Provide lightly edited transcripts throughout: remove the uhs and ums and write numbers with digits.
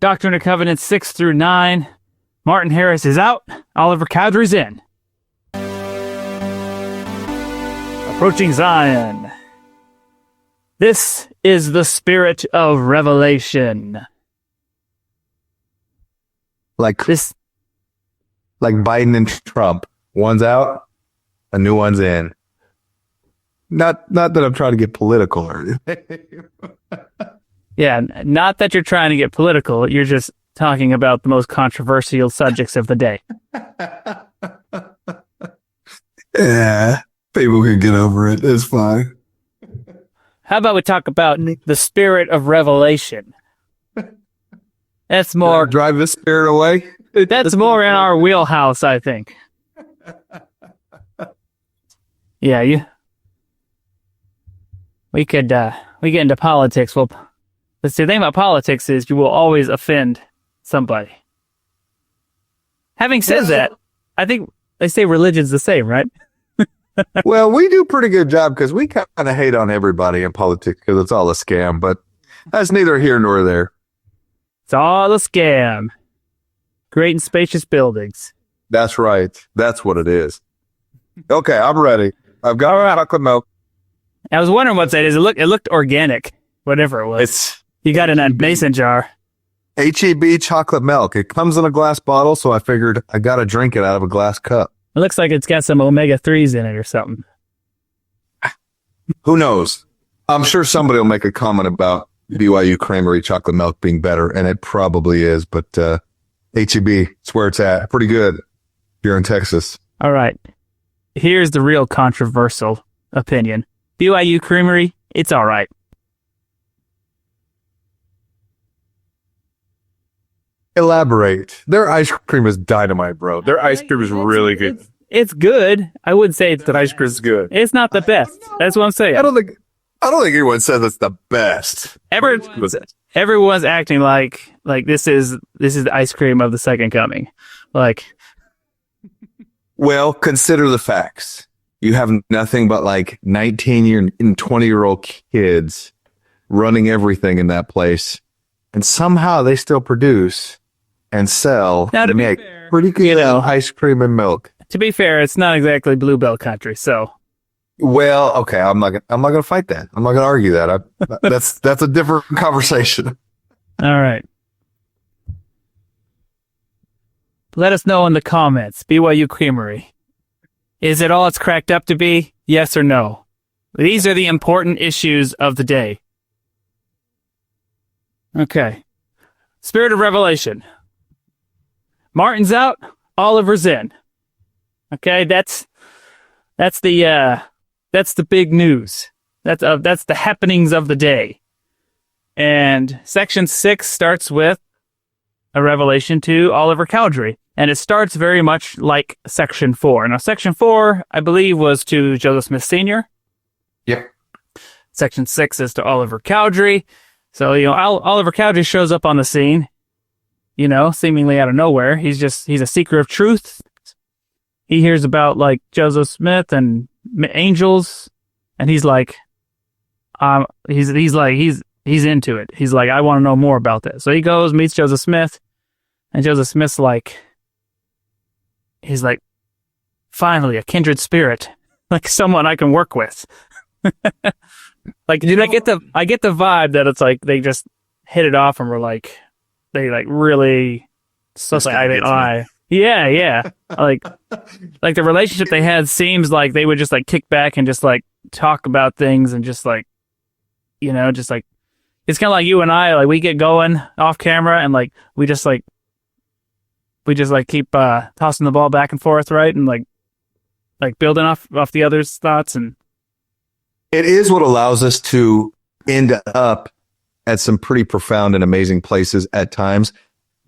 Doctrine and Covenants 6 through 9. Martin Harris is out. Oliver Cowdery's in. Approaching Zion. This is the spirit of revelation. Like Biden and Trump. One's out, a new one's in. Not that I'm trying to get political or anything. Yeah, not that you're trying to get political. You're just talking about the most controversial subjects of the day. Yeah, people can get over it. It's fine. How about we talk about the spirit of revelation? That's more... Drive the spirit away? That's more in our wheelhouse, I think. Yeah, we get into politics. Well, the thing about politics is you will always offend somebody. Having said that, I think they say religion's the same, right? Well, we do a pretty good job because we kind of hate on everybody in politics because it's all a scam, but that's neither here nor there. It's all a scam. Great and spacious buildings. That's right. That's what it is. Okay, I'm ready. I've got chocolate milk. I was wondering what that is. It looked organic, whatever it was. You got it in a mason jar. HEB chocolate milk. It comes in a glass bottle, so I figured I got to drink it out of a glass cup. It looks like it's got some omega-3s in it or something. Who knows? I'm sure somebody will make a comment about BYU Creamery chocolate milk being better, and it probably is, but HEB, it's where it's at. Pretty good here in Texas. All right. Here's the real controversial opinion. BYU Creamery, it's all right. Elaborate. Their ice cream is dynamite, bro. Their ice cream is really good. It's good. I wouldn't say it's that ice cream is good. It's not the best. That's what I'm saying. I don't think anyone says it's the best. Everyone's acting like this is the ice cream of the second coming. Like, well, consider the facts. You have nothing but like 19 and 20-year-old kids running everything in that place, and somehow they still produce and sell and make pretty good ice cream and milk. To be fair, it's not exactly Bluebell country, so. Well, okay, I'm not going to fight that. I'm not going to argue that. That's a different conversation. All right. Let us know in the comments. BYU Creamery. Is it all it's cracked up to be? Yes or no? These are the important issues of the day. Okay. Spirit of revelation. Martin's out. Oliver's in. Okay, that's the big news. That's the happenings of the day. And section 6 starts with a revelation to Oliver Cowdery. And it starts very much like section 4. Now, section 4, I believe, was to Joseph Smith Sr. Yep. Section 6 is to Oliver Cowdery. So, Oliver Cowdery shows up on the scene, seemingly out of nowhere. He's a seeker of truth. He hears about, like, Joseph Smith and angels, and he's like, he's into it. He's like, I want to know more about this. So he goes, meets Joseph Smith, and Joseph Smith's like, he's like, finally, a kindred spirit, like someone I can work with. Like, dude, I get the vibe that it's like they just hit it off and were like, they like really, so it's like, yeah. like the relationship they had seems like they would just like kick back and just like talk about things and just like, just like, it's kind of like you and I, like we get going off camera and like, we just keep tossing the ball back and forth, right? And like building off the other's thoughts. And it is what allows us to end up at some pretty profound and amazing places at times.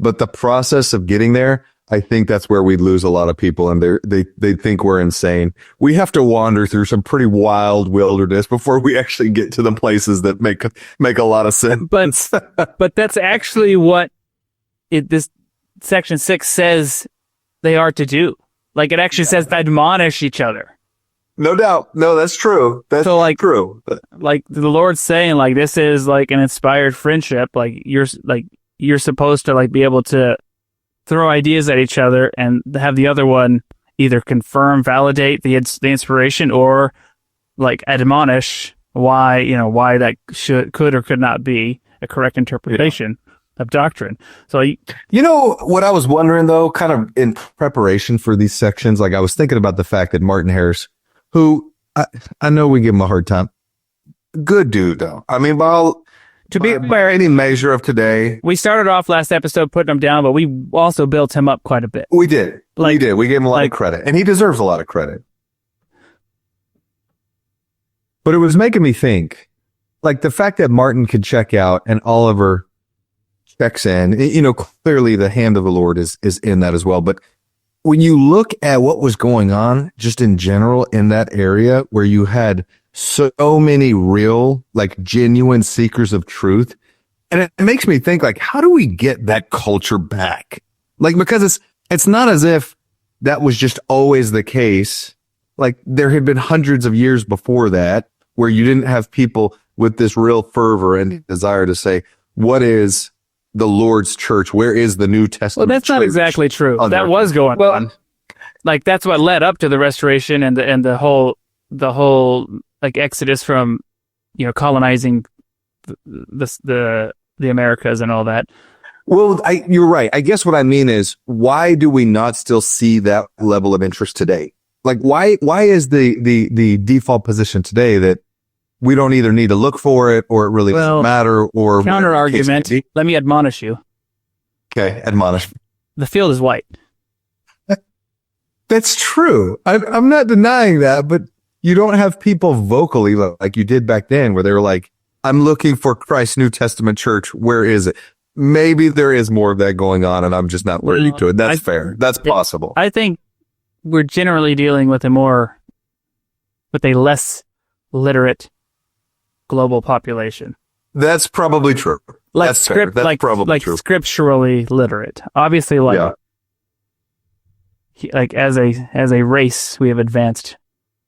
But the process of getting there, I think that's where we lose a lot of people, and they think we're insane. We have to wander through some pretty wild wilderness before we actually get to the places that make a lot of sense. But that's actually what this section 6 says they are to do. Like, it actually says to admonish each other. No doubt. No, that's true. That's so, like, true. Like the Lord's saying, like, this is like an inspired friendship. Like, you're like, you're supposed to like be able to throw ideas at each other and have the other one either confirm, validate the inspiration, or like admonish why that could or could not be a correct interpretation of doctrine. So what I was wondering though, kind of in preparation for these sections, like I was thinking about the fact that Martin Harris, who I know we give him a hard time, good dude though. I mean, to be by any measure of today, we started off last episode putting him down, but we also built him up quite a bit. We did. We gave him a lot of credit, and he deserves a lot of credit. But it was making me think, like the fact that Martin could check out and Oliver checks in, clearly the hand of the Lord is in that as well. But when you look at what was going on just in general in that area where you had so many real, like genuine seekers of truth, and it makes me think, like, how do we get that culture back? Like, because it's not as if that was just always the case. Like, there had been hundreds of years before that where you didn't have people with this real fervor and desire to say, what is the Lord's church? Where is the New Testament? Well, that's not exactly true. That was going on. Like, that's what led up to the Restoration and the whole like exodus from, colonizing the Americas and all that. Well, you're right. I guess what I mean is, why do we not still see that level of interest today? Like, why is the default position today that we don't either need to look for it or it really doesn't matter? Or counter argument. Let me admonish you. Okay, admonish. The field is white. That's true. I'm not denying that, but you don't have people vocally like you did back then where they were like, I'm looking for Christ's New Testament church. Where is it? Maybe there is more of that going on and I'm just not learning to it. That's fair. That's possible. I think we're generally dealing with a less literate global population. That's probably true. That's probably true. Scripturally literate. Obviously, as a race, we have advanced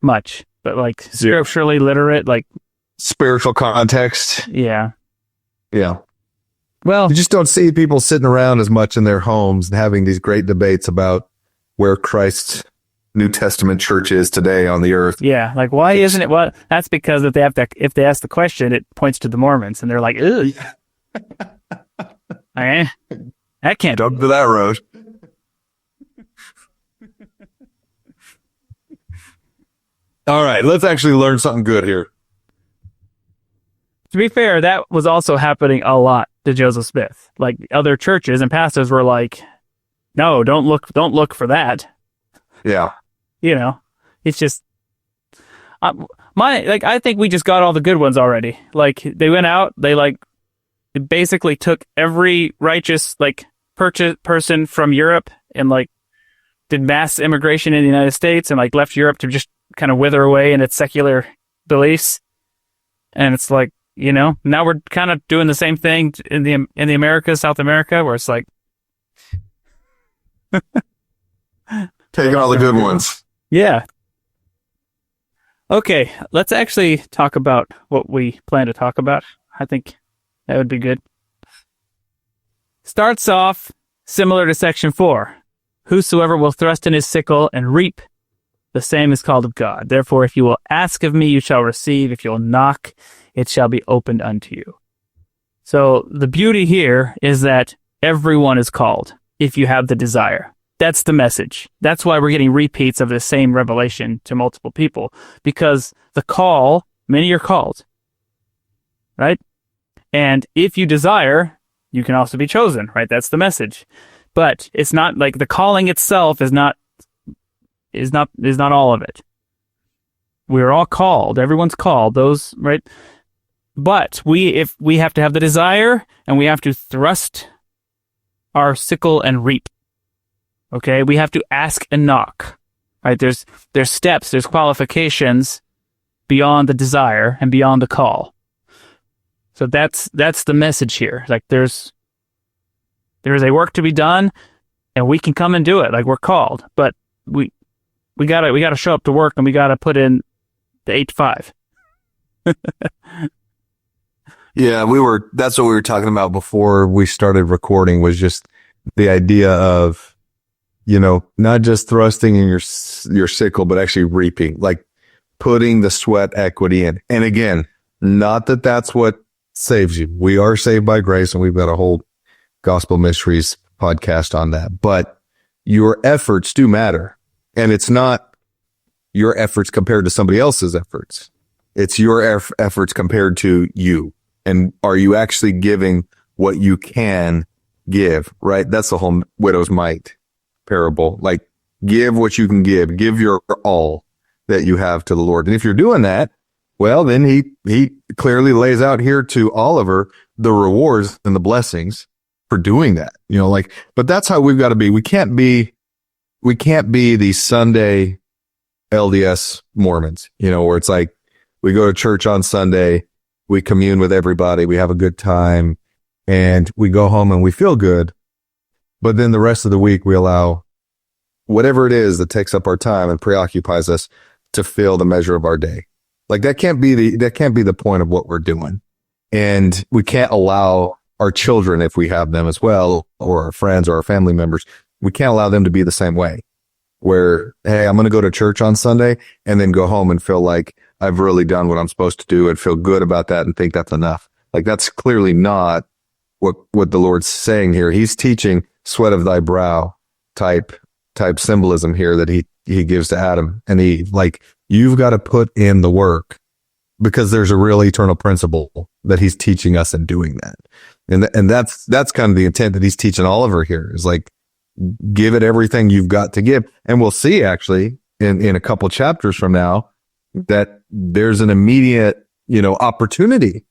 much, but like scripturally literate, like spiritual context. Yeah. Yeah. Well, you just don't see people sitting around as much in their homes and having these great debates about where Christ's New Testament church is today on the earth. Yeah. Like, why isn't it? Well, that's because if they ask the question, it points to the Mormons and they're like, ugh. That can't jump to that road. All right, let's actually learn something good here. To be fair, that was also happening a lot to Joseph Smith. Like, other churches and pastors were like, no, don't look for that. Yeah. It's just I think we just got all the good ones already. Like, they went out, they basically took every righteous person from Europe and did mass immigration in the United States and left Europe to just kind of wither away in its secular beliefs. And it's now we're kind of doing the same thing in the Americas, South America, where it's taking all the good ones. Yeah. Okay, let's actually talk about what we plan to talk about. I think that would be good. Starts off similar to section 4. Whosoever will thrust in his sickle and reap, the same is called of God. Therefore, if you will ask of me, you shall receive. If you will knock, it shall be opened unto you. So the beauty here is that everyone is called if you have the desire. That's the message. That's why we're getting repeats of the same revelation to multiple people, because the call, many are called, right? And if you desire, you can also be chosen, right? That's the message. But it's not the calling itself is not all of it. We're all called. Everyone's called. Those, right? But if we have to have the desire and we have to thrust our sickle and reap. Okay, we have to ask and knock. Right? There's steps, there's qualifications beyond the desire and beyond the call. So that's the message here. There's a work to be done, and we can come and do it. We're called, but we gotta show up to work, and we gotta put in the 8 to 5. Yeah, that's what we were talking about before we started recording, was just the idea of, not just thrusting in your sickle, but actually reaping, like putting the sweat equity in. And again, not that that's what saves you. We are saved by grace, and we've got a whole gospel mysteries podcast on that, but your efforts do matter. And it's not your efforts compared to somebody else's efforts. It's your efforts compared to you. And are you actually giving what you can give, right? That's the whole widow's mite parable. Like, give what you can give your all that you have to the Lord. And if you're doing that, well, then he clearly lays out here to Oliver the rewards and the blessings for doing that, but that's how we've got to be. We can't be the Sunday LDS Mormons, where it's like, we go to church on Sunday, we commune with everybody, we have a good time, and we go home and we feel good. But then the rest of the week, we allow whatever it is that takes up our time and preoccupies us to fill the measure of our day. Like, that can't be the point of what we're doing. And we can't allow our children, if we have them as well, or our friends or our family members, we can't allow them to be the same way, where, hey, I'm going to go to church on Sunday and then go home and feel like I've really done what I'm supposed to do and feel good about that and think that's enough. Like, that's clearly not what the Lord's saying here. He's teaching sweat of thy brow type symbolism here that he gives to Adam. And you've got to put in the work, because there's a real eternal principle that he's teaching us in doing that. And that's kind of the intent that he's teaching Oliver here, is like, give it everything you've got to give. And we'll see actually in a couple chapters from now that there's an immediate, opportunity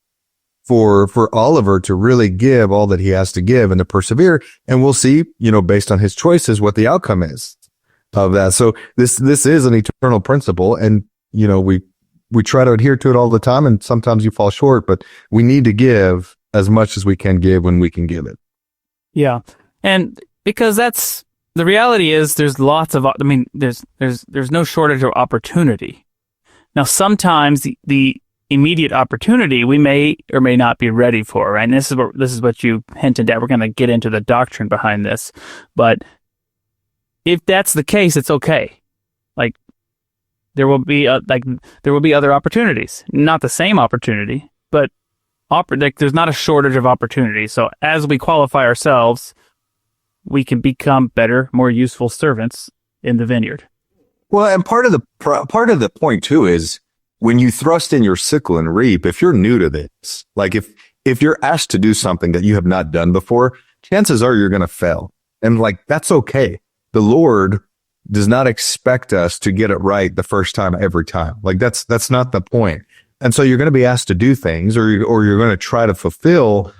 for Oliver to really give all that he has to give and to persevere. And we'll see, based on his choices, what the outcome is of that. So this is an eternal principle, and, we try to adhere to it all the time, and sometimes you fall short, but we need to give as much as we can give when we can give it. Yeah. And because that's the reality, is there's lots of, there's no shortage of opportunity. Now, sometimes the immediate opportunity we may or may not be ready for, right? And this is what you hinted at. We're going to get into the doctrine behind this, but if that's the case, it's okay. Like, there will be other opportunities, not the same opportunity, but there's not a shortage of opportunities. So as we qualify ourselves, we can become better, more useful servants in the vineyard. Well, and part of the point too is, when you thrust in your sickle and reap, if you're new to this, like if you're asked to do something that you have not done before, chances are you're going to fail. And that's okay. The Lord does not expect us to get it right the first time, every time. That's not the point. And so you're going to be asked to do things, or you're going to try to fulfill,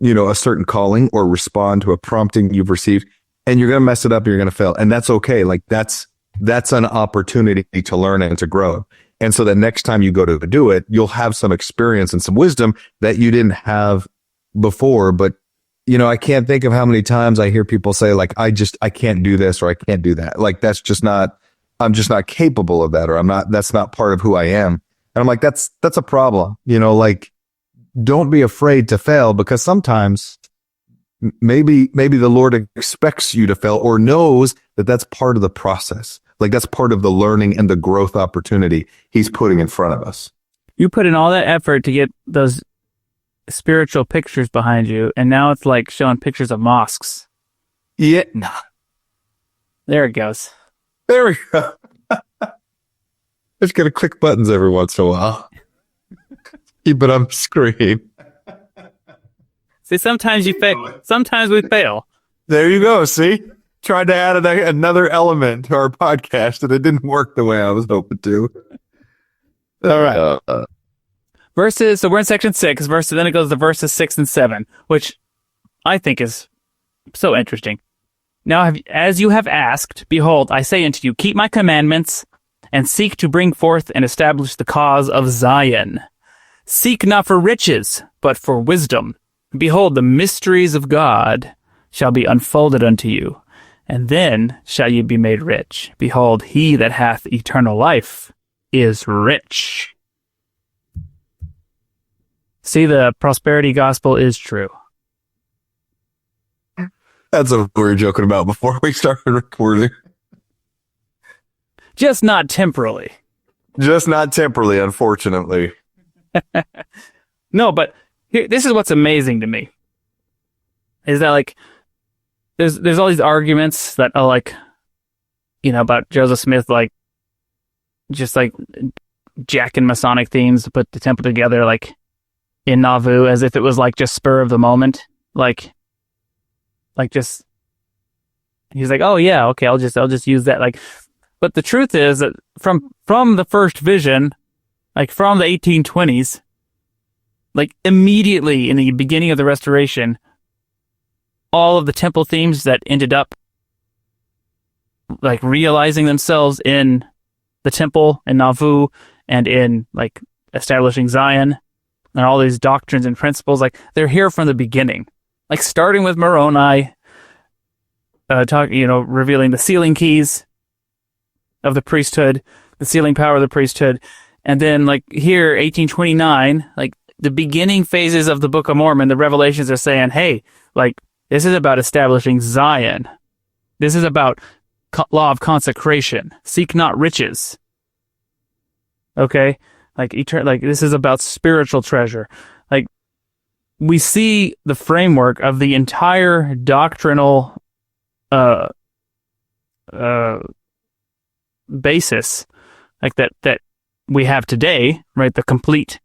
a certain calling or respond to a prompting you've received, and you're going to mess it up. You're going to fail. And that's okay. That's an opportunity to learn and to grow. And so the next time you go to do it, you'll have some experience and some wisdom that you didn't have before. But, I can't think of how many times I hear people say, I can't do this, or I can't do that. I'm just not capable of that, or that's not part of who I am. And I'm like, that's a problem. Don't be afraid to fail, because sometimes maybe the Lord expects you to fail, or knows that that's part of the process. That's part of the learning and the growth opportunity he's putting in front of us. You put in all that effort to get those spiritual pictures behind you, and now it's like showing pictures of mosques. Yeah. There it goes. There we go. Just gotta click buttons every once in a while. Keep it on the screen. See, sometimes you fail. Sometimes we fail. There you go. See? Tried to add another element to our podcast, and it didn't work the way I was hoping to. All right. Verses, so we're in section 6, then it goes to verses 6 and 7, which I think is so interesting. Now, as you have asked, behold, I say unto you, keep my commandments, and seek to bring forth and establish the cause of Zion. Seek not for riches, but for wisdom. Behold, the mysteries of God shall be unfolded unto you, and then shall ye be made rich. Behold, he that hath eternal life is rich. See, the prosperity gospel is true. That's what we were joking about before we started recording. Just not temporally. Just not temporally, unfortunately. No, but this is what's amazing to me. Is that, like, there's all these arguments that are, like, you know, about Joseph Smith, like, just, like, jacking Masonic themes to put the temple together, like, in Nauvoo, as if it was, like, just spur of the moment. Like just, he's like, oh yeah, okay, I'll just use that. Like, but the truth is that from the first vision, like, from the 1820s, like, immediately in the beginning of the Restoration, all of the temple themes that ended up, like, realizing themselves in the temple in Nauvoo and in, like, establishing Zion and all these doctrines and principles, like, they're here from the beginning. Like, starting with Moroni, revealing the sealing keys of the priesthood, the sealing power of the priesthood, and then, like, here, 1829, like, the beginning phases of the Book of Mormon, the revelations are saying, hey, like, this is about establishing Zion. This is about law of consecration. Seek not riches. Okay? Like, this is about spiritual treasure. Like, we see the framework of the entire doctrinal basis, like, that we have today, right? The complete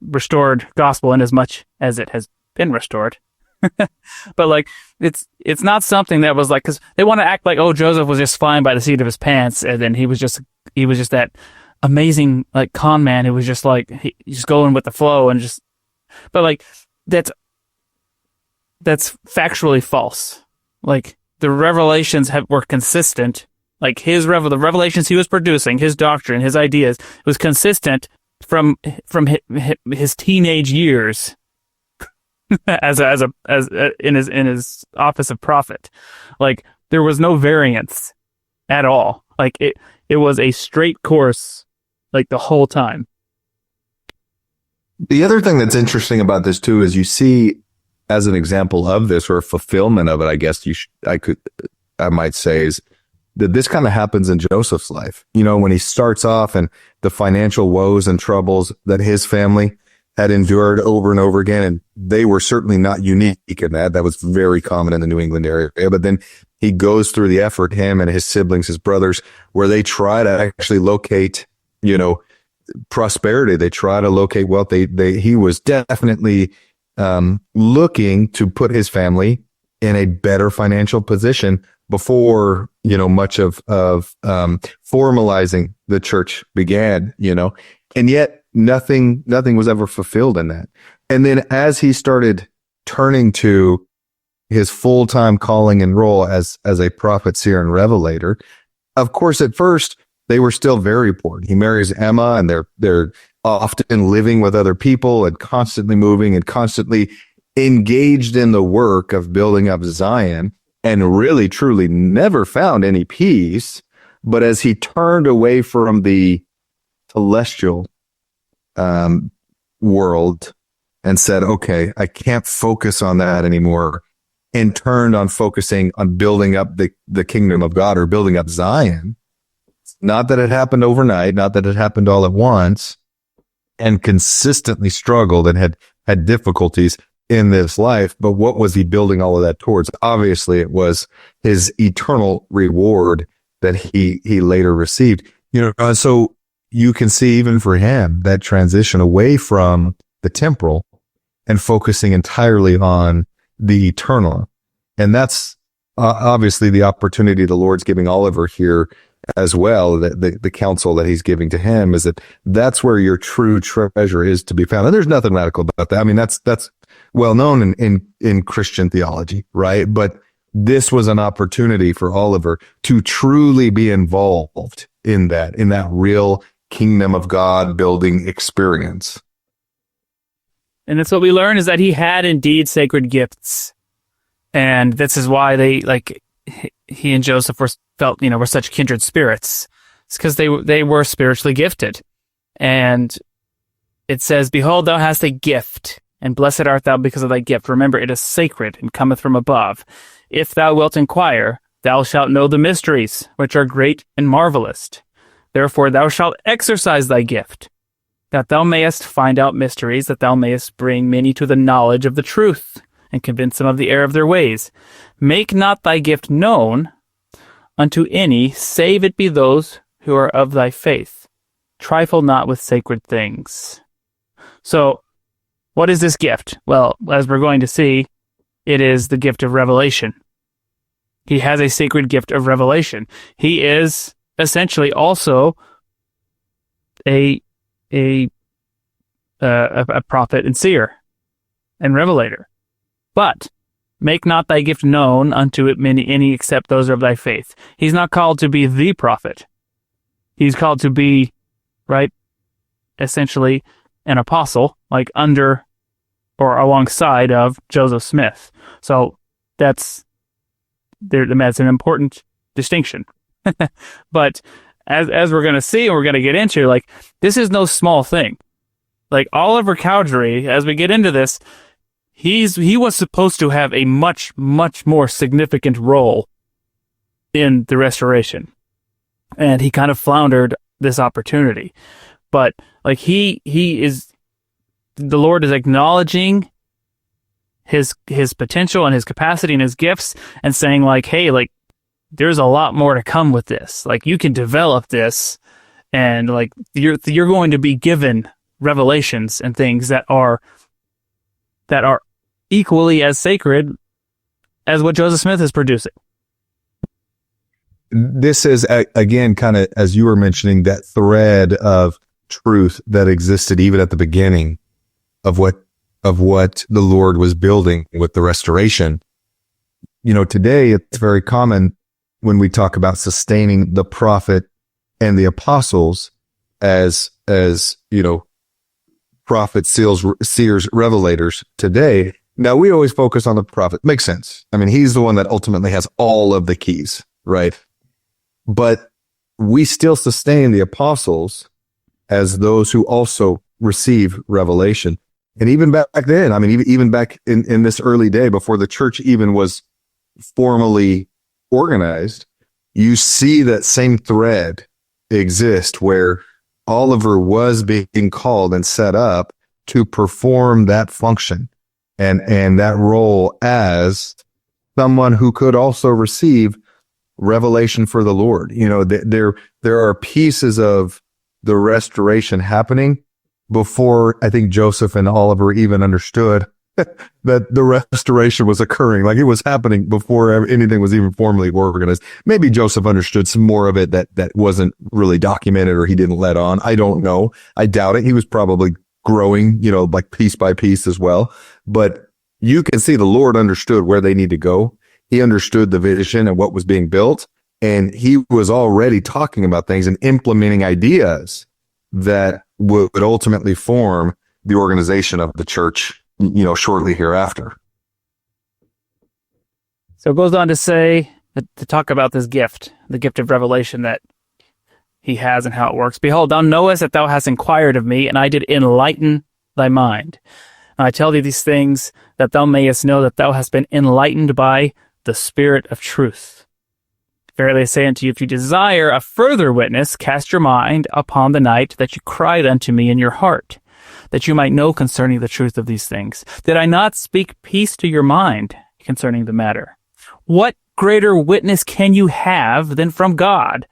restored gospel, in as much as it has been restored. But, like, it's not something that was, like, because they want to act like, oh, Joseph was just flying by the seat of his pants, and then he was just that amazing, like, con man who was just, like, just going with the flow and just, but, like, that's factually false. Like, the revelations were consistent. Like, the revelations he was producing, his doctrine, his ideas, was consistent from his teenage years as in his office of prophet. Like, there was no variance at all. Like, it was a straight course, like, the whole time. The other thing that's interesting about this too is you see, as an example of this, or a fulfillment of it, I guess I might say, is that this kind of happens in Joseph's life. You know, when he starts off and the financial woes and troubles that his family had endured over and over again, and they were certainly not unique in that. That was very common in the New England area. But then he goes through the effort, him and his siblings, his brothers, where they try to actually locate, you know, prosperity. They try to locate wealth. He was definitely looking to put his family in a better financial position before, you know, much of formalizing the church began, you know, and yet nothing was ever fulfilled in that. And then as he started turning to his full-time calling and role as a prophet, seer, and revelator, of course, at first they were still very poor. He marries Emma, and they're often living with other people and constantly moving and constantly engaged in the work of building up Zion, and really, truly never found any peace. But as he turned away from the celestial world and said, okay, I can't focus on that anymore, and turned on focusing on building up the kingdom of God, or building up Zion. Not that it happened overnight, not that it happened all at once, and consistently struggled and had difficulties in this life. But what was he building all of that towards? Obviously, it was his eternal reward that he later received. You know, so you can see, even for him, that transition away from the temporal and focusing entirely on the eternal. And that's obviously the opportunity the Lord's giving Oliver here as well. The counsel that he's giving to him is that's where your true treasure is to be found. And there's nothing radical about that. I mean, that's well known in Christian theology, right? But this was an opportunity for Oliver to truly be involved in that real kingdom of God building experience. And that's what we learn, is that he had indeed sacred gifts. And this is why he and Joseph were such kindred spirits. It's because they were spiritually gifted. And it says, "Behold, thou hast a gift, and blessed art thou because of thy gift. Remember, it is sacred and cometh from above. If thou wilt inquire, thou shalt know the mysteries, which are great and marvelous. Therefore thou shalt exercise thy gift, that thou mayest find out mysteries, that thou mayest bring many to the knowledge of the truth, and convince them of the error of their ways. Make not thy gift known unto any, save it be those who are of thy faith. Trifle not with sacred things." So, what is this gift? Well, as we're going to see, it is the gift of revelation. He has a sacred gift of revelation. He is essentially also a prophet and seer and revelator. But make not thy gift known unto it any except those of thy faith. He's not called to be the prophet. He's called to be, right, essentially an apostle, like under or alongside of Joseph Smith. So that's an important distinction. But as we're going to see and we're going to get into, like, this is no small thing. Like, Oliver Cowdery, as we get into this, he was supposed to have a much, much more significant role in the restoration. And he kind of floundered this opportunity. But, like, the Lord is acknowledging his potential and his capacity and his gifts and saying, like, hey, like, there's a lot more to come with this. Like, you can develop this, and, like, you're going to be given revelations and things that are equally as sacred as what Joseph Smith is producing. This is, again, kind of, as you were mentioning, that thread of truth that existed even at the beginning of what the Lord was building with the restoration. You know, today it's very common when we talk about sustaining the prophet and the apostles as you know, prophets, seers, revelators today. Now, we always focus on the prophet. Makes sense. I mean, he's the one that ultimately has all of the keys, right? But we still sustain the apostles as those who also receive revelation. And even back then, I mean, even back in this early day, before the church even was formally organized, you see that same thread exist where Oliver was being called and set up to perform that function and that role as someone who could also receive revelation for the Lord. You know, there are pieces of the restoration happening before I think Joseph and Oliver even understood that the restoration was occurring. Like, it was happening before anything was even formally organized. Maybe Joseph understood some more of it that wasn't really documented, or he didn't let on. I don't know. I doubt it. He was probably growing, you know, like piece by piece as well. But you can see the Lord understood where they need to go. He understood the vision and what was being built. And he was already talking about things and implementing ideas that would ultimately form the organization of the church, you know, shortly hereafter. So it goes on to say, to talk about this gift, the gift of revelation that he has and how it works. "Behold, thou knowest that thou hast inquired of me, and I did enlighten thy mind. And I tell thee these things, that thou mayest know that thou hast been enlightened by the Spirit of truth. Verily I say unto you, if you desire a further witness, cast your mind upon the night that you cried unto me in your heart, that you might know concerning the truth of these things. Did I not speak peace to your mind concerning the matter? What greater witness can you have than from God?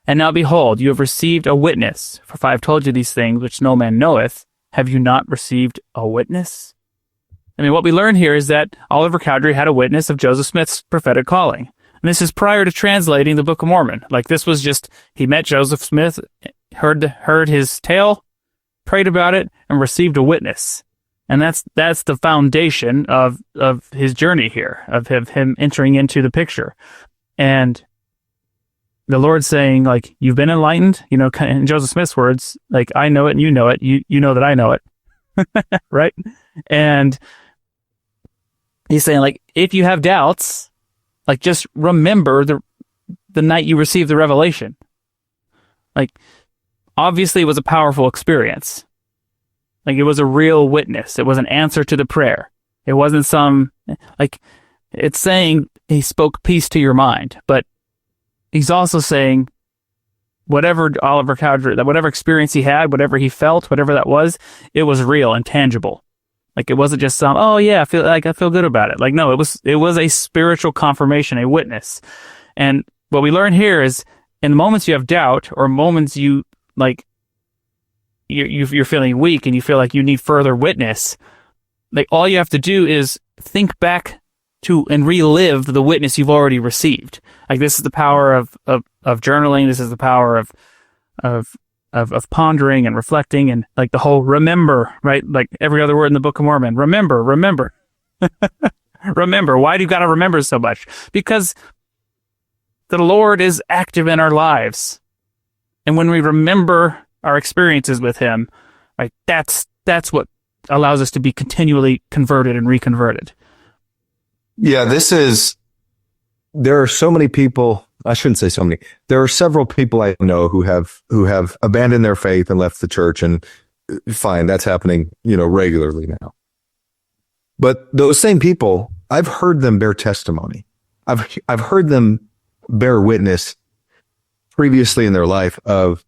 And now behold, you have received a witness. For if I have told you these things which no man knoweth, have you not received a witness?" I mean, what we learn here is that Oliver Cowdery had a witness of Joseph Smith's prophetic calling. And this is prior to translating the Book of Mormon. Like, this was just, he met Joseph Smith, heard his tale, prayed about it, and received a witness. And that's the foundation of his journey here, of him entering into the picture. And the Lord saying, like, you've been enlightened, you know, in Joseph Smith's words, like, I know it and you know it, you know that I know it. Right? And he's saying, like, if you have doubts, like, just remember the night you received the revelation. Like, obviously it was a powerful experience. Like, it was a real witness. It was an answer to the prayer. It wasn't some, like, it's saying he spoke peace to your mind, but he's also saying whatever Oliver Cowdery, that whatever experience he had, whatever he felt, whatever that was, it was real and tangible. Like, it wasn't just some, oh yeah, I feel good about it. Like, no, it was a spiritual confirmation, a witness. And what we learn here is, in the moments you have doubt, or moments you, like, you're feeling weak and you feel like you need further witness, like, all you have to do is think back to and relive the witness you've already received. Like, this is the power of journaling. This is the power of pondering and reflecting, and like the whole remember, right? Like every other word in the Book of Mormon, remember. Remember. Why do you got to remember so much? Because the Lord is active in our lives. And when we remember our experiences with him, right, that's what allows us to be continually converted and reconverted. Yeah, there are so many people, I shouldn't say so many. There are several people I know who have abandoned their faith and left the church, and fine, that's happening, regularly now. But those same people, I've heard them bear testimony. I've heard them bear witness previously in their life of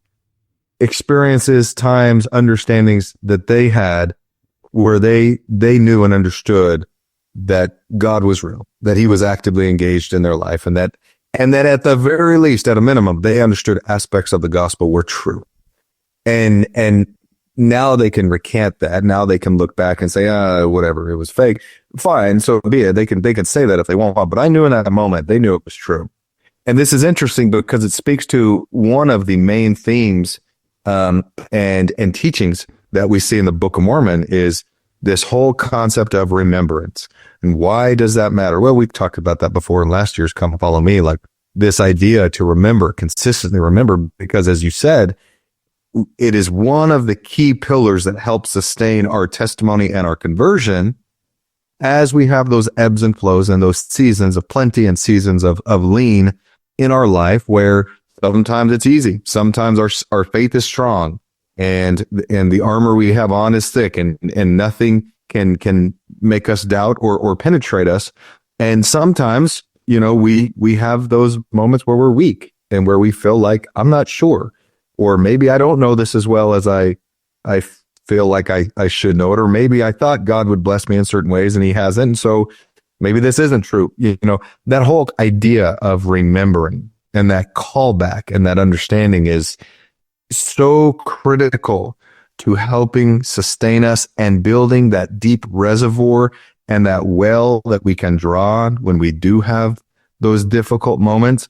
experiences, times, understandings that they had where they knew and understood that God was real, that he was actively engaged in their life, and that at the very least, at a minimum, they understood aspects of the gospel were true. And now they can recant that. Now they can look back and say, whatever, it was fake. Fine, so be it. They can say that if they want, but I knew in that moment, they knew it was true. And this is interesting because it speaks to one of the main themes and teachings that we see in the Book of Mormon is this whole concept of remembrance. And why does that matter? Well, we've talked about that before in last year's Come Follow Me, like this idea to remember, consistently remember, because as you said, it is one of the key pillars that helps sustain our testimony and our conversion as we have those ebbs and flows and those seasons of plenty and seasons of lean in our life, where sometimes it's easy. Sometimes our faith is strong and the armor we have on is thick and nothing can make us doubt or penetrate us. And sometimes, we have those moments where we're weak and where we feel like, I'm not sure, or maybe I don't know this as well as I feel like I should know it, or maybe I thought God would bless me in certain ways and he hasn't. And so maybe this isn't true. That whole idea of remembering and that callback and that understanding is so critical to helping sustain us and building that deep reservoir and that well that we can draw on when we do have those difficult moments.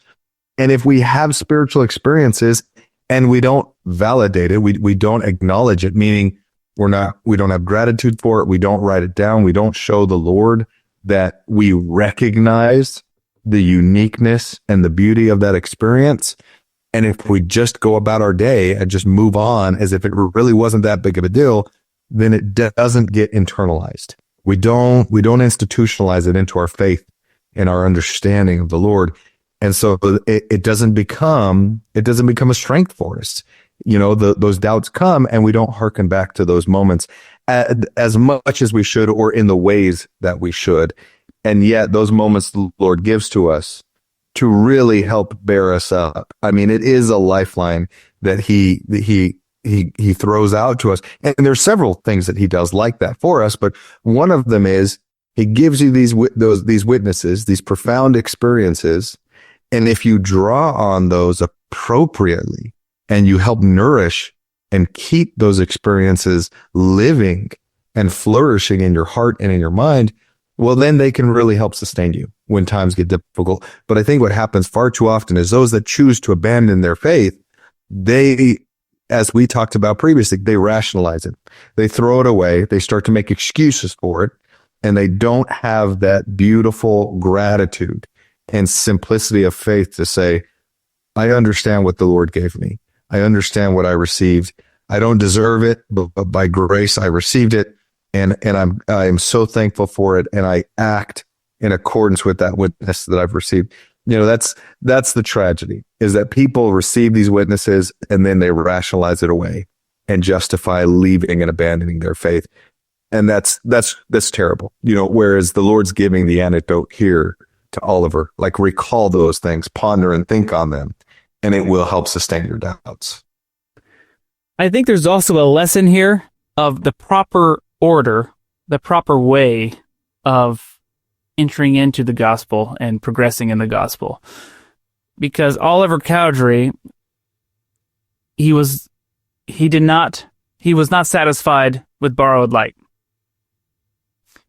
And if we have spiritual experiences and we don't validate it, we don't acknowledge it, meaning we don't have gratitude for it, we don't write it down, we don't show the Lord that we recognize the uniqueness and the beauty of that experience. And if we just go about our day and just move on as if it really wasn't that big of a deal, then it doesn't get internalized. We don't institutionalize it into our faith and our understanding of the Lord. And so it doesn't become a strength for us. Those doubts come and we don't hearken back to those moments as much as we should or in the ways that we should. And yet those moments the Lord gives to us to really help bear us up. I mean, it is a lifeline that he throws out to us. And there's several things that he does like that for us, but one of them is he gives you these witnesses, these profound experiences. And if you draw on those appropriately and you help nourish and keep those experiences living and flourishing in your heart and in your mind, well, then they can really help sustain you when times get difficult. But I think what happens far too often is those that choose to abandon their faith, they, as we talked about previously, they rationalize it. They throw it away. They start to make excuses for it. And they don't have that beautiful gratitude and simplicity of faith to say, I understand what the Lord gave me. I understand what I received. I don't deserve it, but by grace I received it. And I'm so thankful for it. And I act in accordance with that witness that I've received. That's the tragedy, is that people receive these witnesses and then they rationalize it away. and justify leaving and abandoning their faith. And that's terrible. Whereas the Lord's giving the antidote here to Oliver, like recall those things, ponder and think on them, and it will help sustain your doubts. I think there's also a lesson here of the proper order, the proper way of entering into the gospel and progressing in the gospel. Because Oliver Cowdery, he was not satisfied with borrowed light.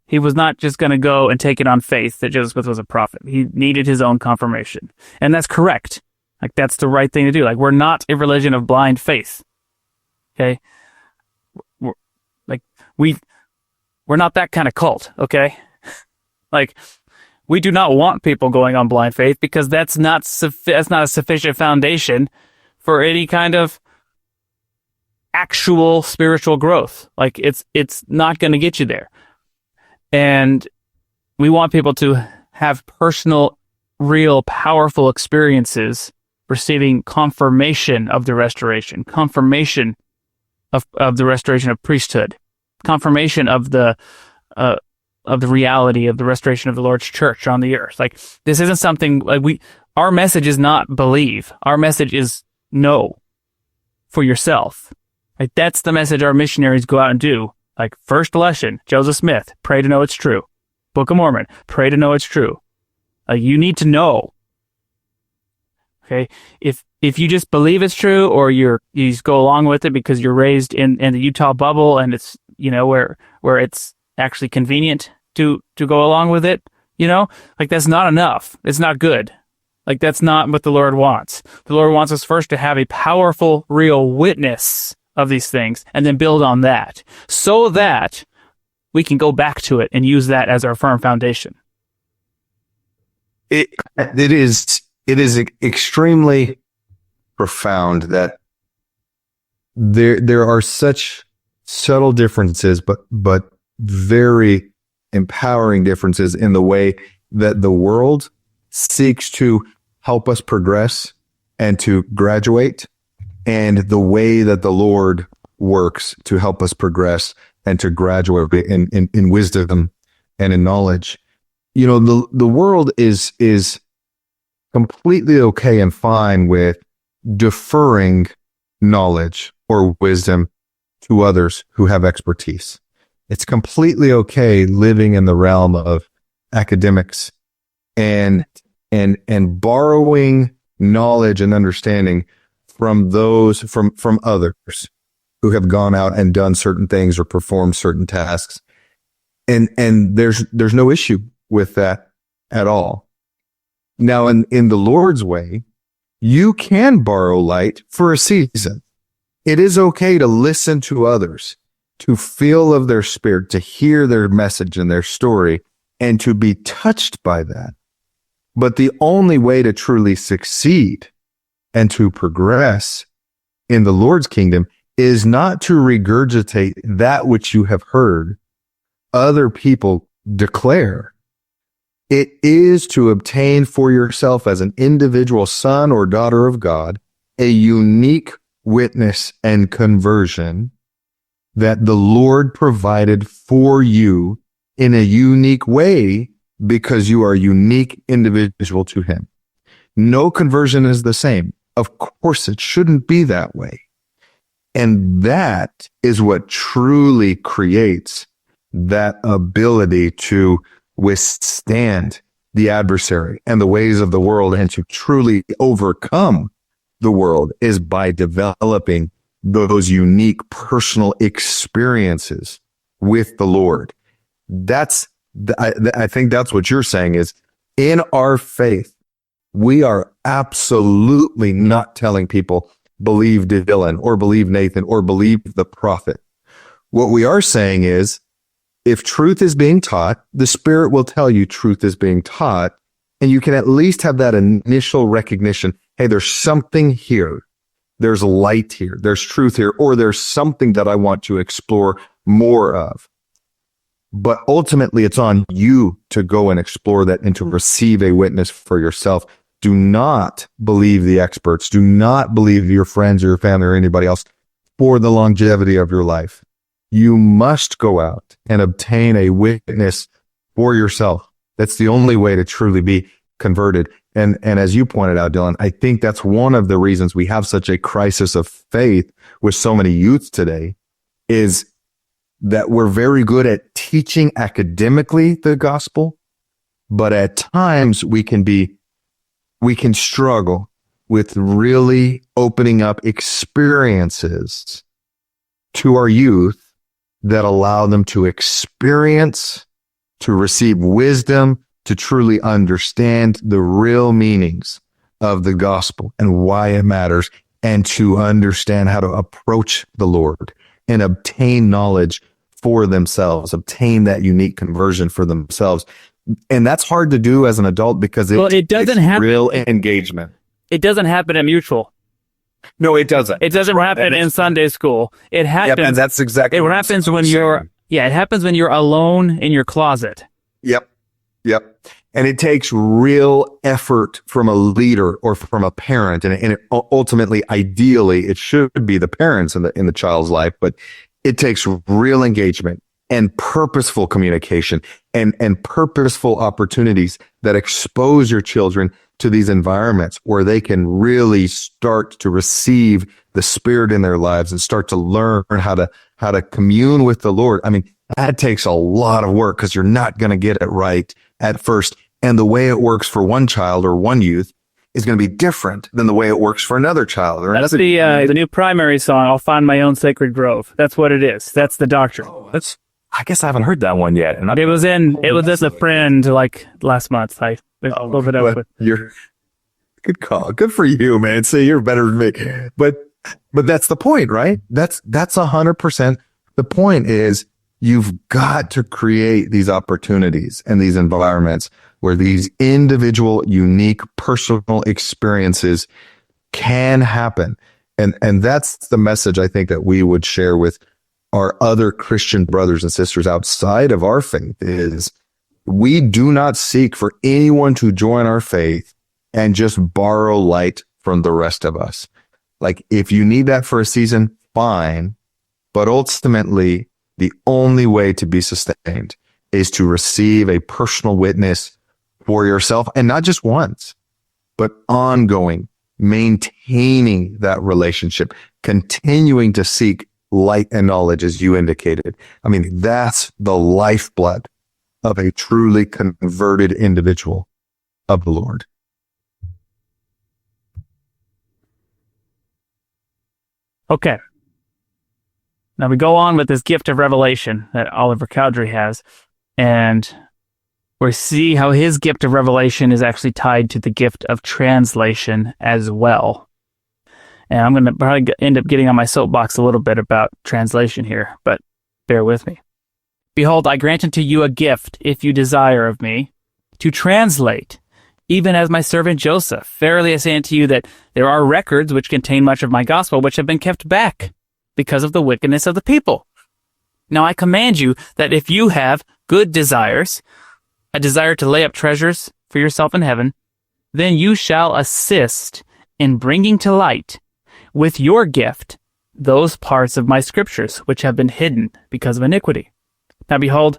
He was not just going to go and take it on faith that Joseph Smith was a prophet. He needed his own confirmation. And that's correct. Like, that's the right thing to do. Like, we're not a religion of blind faith. Okay? We're not that kind of cult, okay? Like, we do not want people going on blind faith because that's not a sufficient foundation for any kind of actual spiritual growth. Like, it's not going to get you there. And we want people to have personal, real, powerful experiences receiving confirmation of the restoration, confirmation of the restoration of priesthood, confirmation of the reality of the restoration of the Lord's church on the earth. Like, this isn't something like our message is not believe. Our message is know for yourself. Like, that's the message our missionaries go out and do. Like, first lesson, Joseph Smith, pray to know it's true. Book of Mormon, pray to know it's true. You need to know. Okay? If you just believe it's true, or you just go along with it because you're raised in the Utah bubble and it's, where it's actually convenient to go along with it, like, that's not enough. It's not good. Like, that's not what the Lord wants. The Lord wants us first to have a powerful, real witness of these things and then build on that so that we can go back to it and use that as our firm foundation. It is extremely profound that there are such subtle differences, but very empowering differences in the way that the world seeks to help us progress and to graduate, and the way that the Lord works to help us progress and to graduate in wisdom and in knowledge. The world is completely okay and fine with deferring knowledge or wisdom to others who have expertise. It's completely okay living in the realm of academics and borrowing knowledge and understanding from others who have gone out and done certain things or performed certain tasks. And there's no issue with that at all. Now, in the Lord's way, you can borrow light for a season. It is okay to listen to others, to feel of their spirit, to hear their message and their story, and to be touched by that. But the only way to truly succeed and to progress in the Lord's kingdom is not to regurgitate that which you have heard other people declare. It is to obtain for yourself as an individual son or daughter of God a unique witness and conversion that the Lord provided for you in a unique way because you are a unique individual to Him. No conversion is the same. Of course, it shouldn't be that way. And that is what truly creates that ability to withstand the adversary and the ways of the world and to truly overcome the world, is by developing those unique personal experiences with the Lord. I think that's what you're saying is, in our faith, we are absolutely not telling people believe Dylan or believe Nathan or believe the prophet. What we are saying is, if truth is being taught, the Spirit will tell you truth is being taught, and you can at least have that initial recognition. Hey, there's something here. There's light here. There's truth here, or there's something that I want to explore more of. But ultimately, it's on you to go and explore that and to receive a witness for yourself. Do not believe the experts. Do not believe your friends or your family or anybody else for the longevity of your life. You must go out and obtain a witness for yourself. That's the only way to truly be converted. And as you pointed out, Dylan, I think that's one of the reasons we have such a crisis of faith with so many youth today, is that we're very good at teaching academically the gospel, but at times we can struggle with really opening up experiences to our youth that allow them to experience, to receive wisdom, to truly understand the real meanings of the gospel and why it matters, and to understand how to approach the Lord and obtain knowledge for themselves, obtain that unique conversion for themselves. And that's hard to do as an adult because it doesn't happen. Real engagement. It doesn't happen at Mutual. No, it doesn't. It doesn't happen in Sunday school. It happens. Yep, and that's exactly it happens when you're. Yeah, it happens when you're alone in your closet. Yep. And it takes real effort from a leader or from a parent, and ultimately, ideally, it should be the parents in the child's life, but it takes real engagement and purposeful communication and purposeful opportunities that expose your children to these environments where they can really start to receive the Spirit in their lives and start to learn how to commune with the Lord. I mean, that takes a lot of work because you're not going to get it right at first. And the way it works for one child or one youth is going to be different than the way it works for another child. Or that's the new primary song, I'll Find My Own Sacred Grove. That's what it is. That's the doctrine. I guess I haven't heard that one yet. And it was as a friend like last month. I looked it up with. Good call. Good for you, man. See, you're better than me. But that's the point, right? That's 100%. The point is you've got to create these opportunities and these environments where these individual, unique, personal experiences can happen. And that's the message I think that we would share with our other Christian brothers and sisters outside of our faith is we do not seek for anyone to join our faith and just borrow light from the rest of us. Like, if you need that for a season, fine. But ultimately, the only way to be sustained is to receive a personal witness for yourself, and not just once, but ongoing, maintaining that relationship, continuing to seek light and knowledge, as you indicated. I mean, that's the lifeblood of a truly converted individual of the Lord. Okay. Now we go on with this gift of revelation that Oliver Cowdery has, and we see how his gift of revelation is actually tied to the gift of translation as well. And I'm going to probably end up getting on my soapbox a little bit about translation here, but bear with me. Behold, I grant unto you a gift, if you desire of me, to translate, even as my servant Joseph. Verily I say unto you that there are records which contain much of my gospel, which have been kept back because of the wickedness of the people. Now I command you that if you have good desires, a desire to lay up treasures for yourself in heaven, then you shall assist in bringing to light with your gift those parts of my scriptures which have been hidden because of iniquity. Now behold,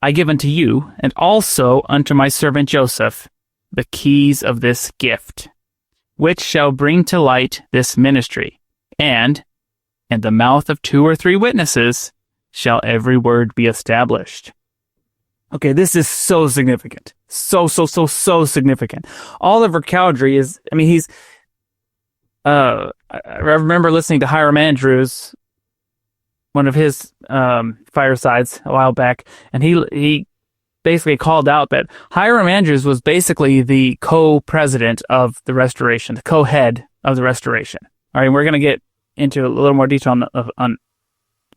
I give unto you, and also unto my servant Joseph, the keys of this gift, which shall bring to light this ministry, and in the mouth of 2 or 3 witnesses shall every word be established. Okay, this is so significant. So significant. Oliver Cowdery is, I remember listening to Hiram Andrews, one of his firesides a while back, and he basically called out that Hiram Andrews was basically the co-president of the Restoration, the co-head of the Restoration. All right, we're going to get into a little more detail on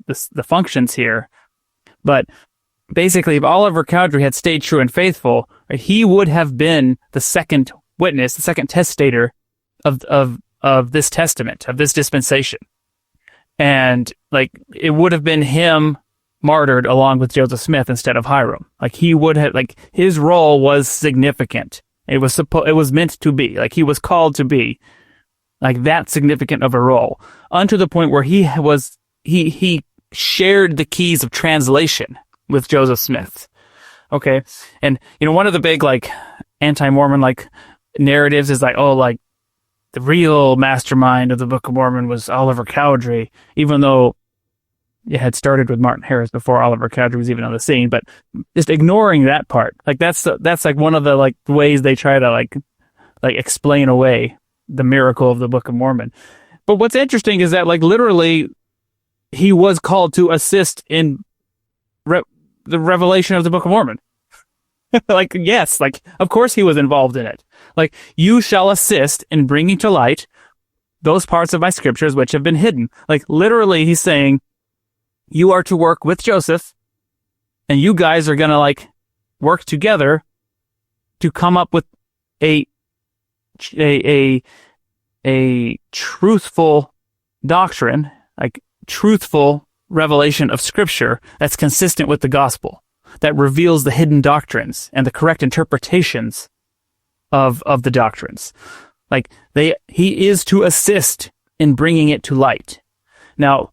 the functions here, but basically, if Oliver Cowdery had stayed true and faithful, right, he would have been the second witness, the second testator of this testament, of this dispensation. And like, it would have been him martyred along with Joseph Smith instead of Hiram. Like, he would have, like, his role was significant. It was meant to be, like, he was called to be like that significant of a role, unto the point where he shared the keys of translation with Joseph Smith. Okay. And, one of the big, like, anti-Mormon, like, narratives is like, oh, like, the real mastermind of the Book of Mormon was Oliver Cowdery, even though it had started with Martin Harris before Oliver Cowdery was even on the scene. But just ignoring that part, like, that's like one of the, like, ways they try to, like explain away the miracle of the Book of Mormon. But what's interesting is that, like, literally, he was called to assist in the revelation of the Book of Mormon. Like, yes, like, of course he was involved in it. Like, you shall assist in bringing to light those parts of my scriptures which have been hidden. Like, literally, he's saying, you are to work with Joseph, and you guys are going to, like, work together to come up with a truthful doctrine, like truthful revelation of scripture that's consistent with the gospel, that reveals the hidden doctrines and the correct interpretations of the doctrines. Like, he is to assist in bringing it to light. Now,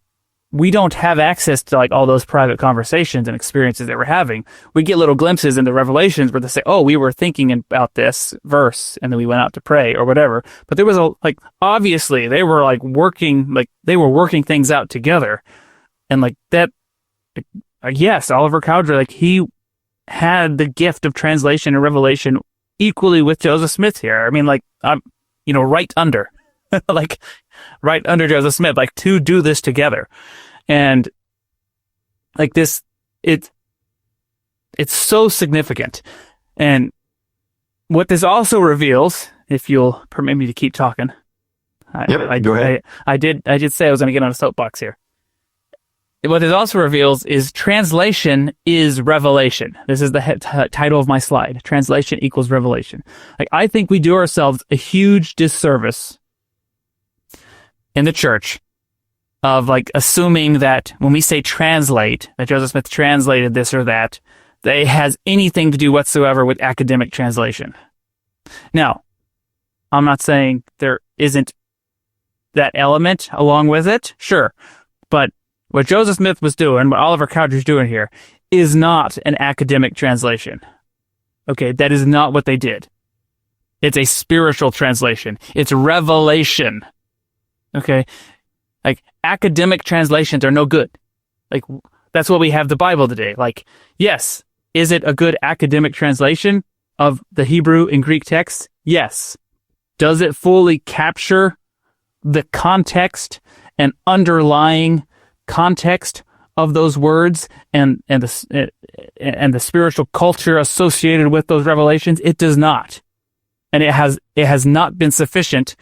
we don't have access to, like, all those private conversations and experiences that we're having. We get little glimpses in the revelations where they say, oh, we were thinking about this verse and then we went out to pray or whatever. But there was obviously they were working things out together. And like that, yes, Oliver Cowdery, like, he had the gift of translation and revelation equally with Joseph Smith here. I mean, like, I'm, right under, like, right under Joseph Smith, like, to do this together. And like this, it's so significant. And what this also reveals, if you'll permit me to keep talking, go ahead. I did say I was going to get on a soapbox here. What it also reveals is translation is revelation. This is the title of my slide. Translation equals revelation. Like, I think we do ourselves a huge disservice in the church of, like, assuming that when we say translate, that Joseph Smith translated this or that it has anything to do whatsoever with academic translation. Now, I'm not saying there isn't that element along with it. Sure. But what Joseph Smith was doing, what Oliver Cowdery's doing here, is not an academic translation. Okay, that is not what they did. It's a spiritual translation. It's revelation. Okay, like, academic translations are no good. Like, that's what we have the Bible today. Like, yes, is it a good academic translation of the Hebrew and Greek text? Yes. Does it fully capture the context and underlying context of those words and the spiritual culture associated with those revelations? It does not. And it has not been sufficient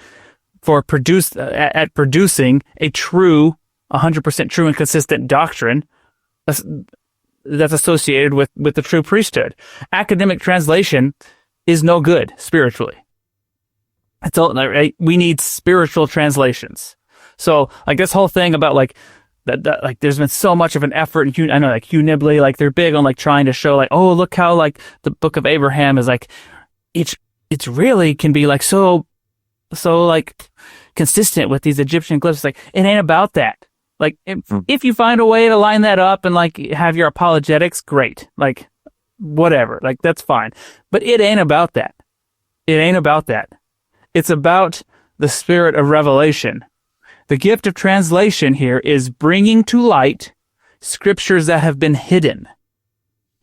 for producing a true, 100% true and consistent doctrine that's associated with the true priesthood. Academic translation is no good spiritually. It's all, right? We need spiritual translations. So, like, this whole thing about, like, that like, there's been so much of an effort. I know, like, Hugh Nibley, like, they're big on, like, trying to show, like, oh, look how, like, the Book of Abraham is, like, it's really can be, like, so like consistent with these Egyptian glyphs. Like, it ain't about that. Like, if you find a way to line that up and, like, have your apologetics, great. Like, whatever. Like, that's fine. But it ain't about that. It ain't about that. It's about the spirit of revelation. The gift of translation here is bringing to light scriptures that have been hidden.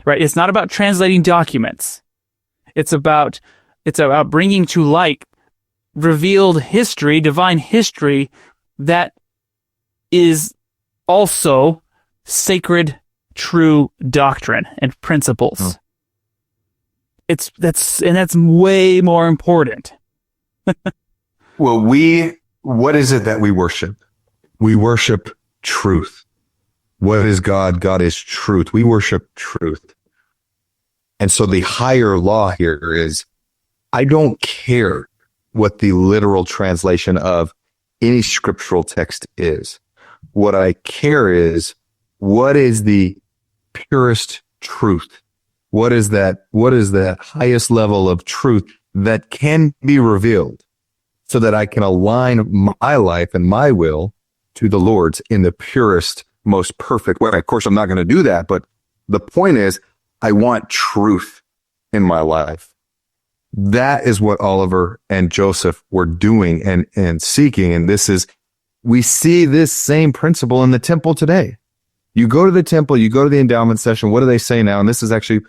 Right? It's not about translating documents. It's about bringing to light revealed history, divine history, that is also sacred, true doctrine and principles. That's way more important. Well, what is it that we worship? We worship truth. What is God? God is truth. We worship truth. And so the higher law here is, I don't care what the literal translation of any scriptural text is. What I care is, what is the purest truth? What is that highest level of truth that can be revealed so that I can align my life and my will to the Lord's in the purest, most perfect way. Of course, I'm not going to do that, but the point is, I want truth in my life. That is what Oliver and Joseph were doing and seeking. And we see this same principle in the temple today. You go to the temple, you go to the endowment session. What do they say now? And this is actually,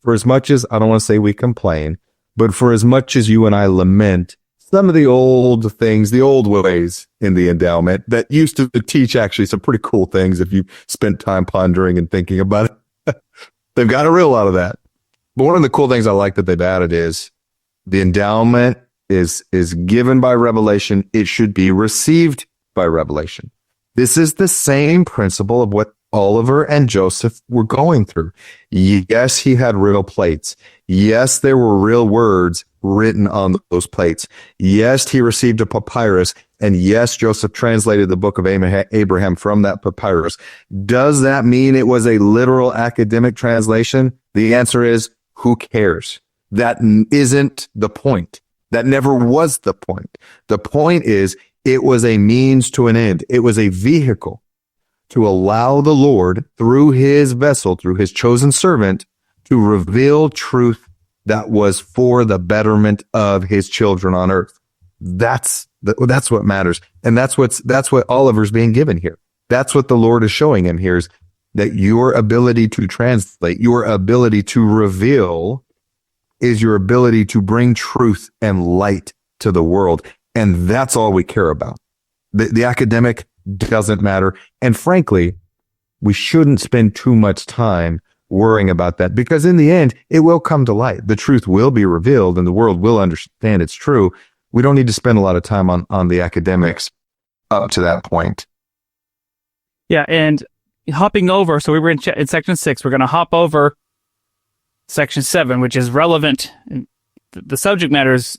for as much as, I don't want to say we complain, but for as much as you and I lament some of the old things, the old ways in the endowment that used to teach actually some pretty cool things if you spent time pondering and thinking about it. They've got rid of a lot of that. But one of the cool things I like that they've added is the endowment is given by revelation. It should be received by revelation. This is the same principle of what Oliver and Joseph were going through. Yes, he had real plates. Yes, there were real words written on those plates. Yes, he received a papyrus. And yes, Joseph translated the book of Abraham from that papyrus. Does that mean it was a literal academic translation? The answer is, who cares? That isn't the point. That never was the point. The point is, it was a means to an end. It was a vehicle to allow the Lord, through his vessel, through his chosen servant, to reveal truth that was for the betterment of his children on earth. That's what matters. And that's what Oliver's being given here. That's what the Lord is showing him here, is that your ability to translate, your ability to reveal, is your ability to bring truth and light to the world. And that's all we care about. The academic doesn't matter. And frankly, we shouldn't spend too much time worrying about that, because in the end, it will come to light. The truth will be revealed and the world will understand it's true. We don't need to spend a lot of time on the academics up to that point. Yeah, and hopping over, so we were in section 6, we're going to hop over section 7, which is relevant. The subject matter is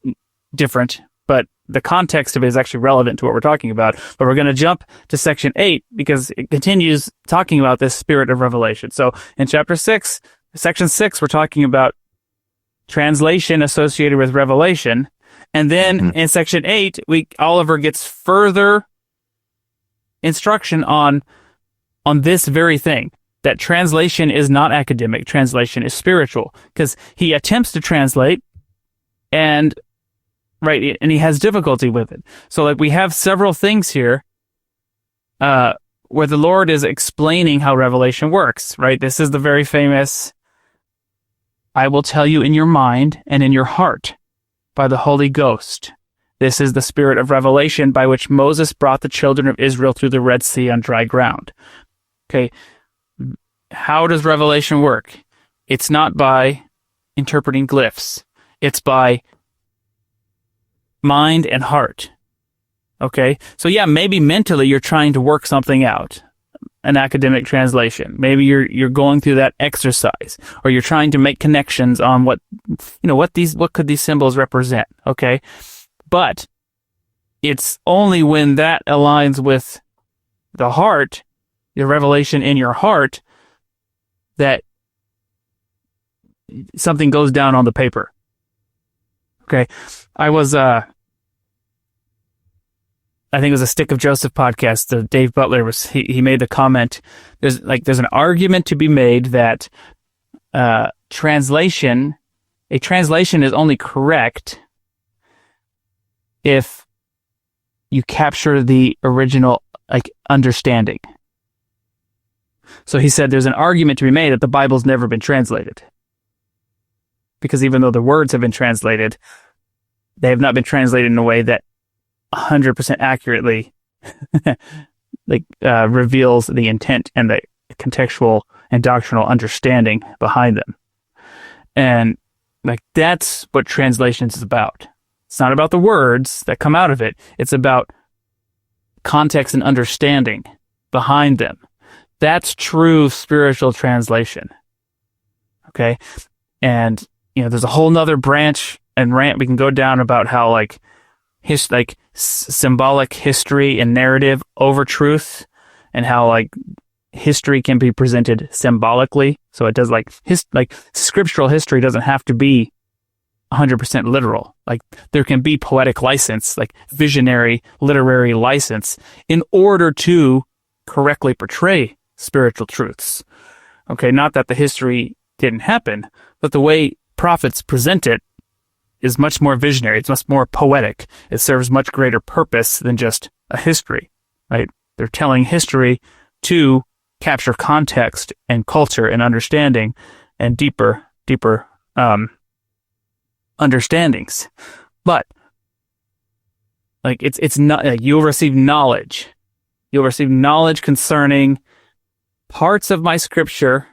different, but the context of it is actually relevant to what we're talking about. But we're going to jump to section 8 because it continues talking about this spirit of revelation. So in chapter 6, section 6, we're talking about translation associated with revelation. And then in section 8, Oliver gets further instruction on this very thing, that translation is not academic, translation is spiritual, because he attempts to translate and he has difficulty with it. So like we have several things here where the Lord is explaining how revelation works, right? This is the very famous, I will tell you in your mind and in your heart by the Holy Ghost. This is the spirit of revelation by which Moses brought the children of Israel through the Red Sea on dry ground. Okay, how does revelation work? It's not by interpreting glyphs. It's by mind and heart. Okay, so yeah, maybe mentally you're trying to work something out, an academic translation. Maybe you're going through that exercise, or you're trying to make connections on what could these symbols represent. Okay, but it's only when that aligns with the heart, the revelation in your heart, that something goes down on the paper. Okay, I think it was a Stick of Joseph podcast. Dave Butler he made the comment. There's an argument to be made that a translation is only correct if you capture the original understanding. So he said there's an argument to be made that the Bible's never been translated, because even though the words have been translated, they have not been translated in a way that 100% accurately reveals the intent and the contextual and doctrinal understanding behind them. And that's what translations is about. It's not about the words that come out of it. It's about context and understanding behind them. That's true spiritual translation. Okay? And there's a whole nother branch and rant we can go down about how symbolic history and narrative over truth, and how history can be presented symbolically. So it does scriptural history doesn't have to be 100% literal. Like there can be poetic license, like visionary, literary license in order to correctly portray spiritual truths. Okay, not that the history didn't happen, but the way prophets present it is much more visionary. It's much more poetic. It serves much greater purpose than just a history, right? They're telling history to capture context and culture and understanding and deeper understandings. But like it's not like you'll receive knowledge. You'll receive knowledge concerning parts of my scripture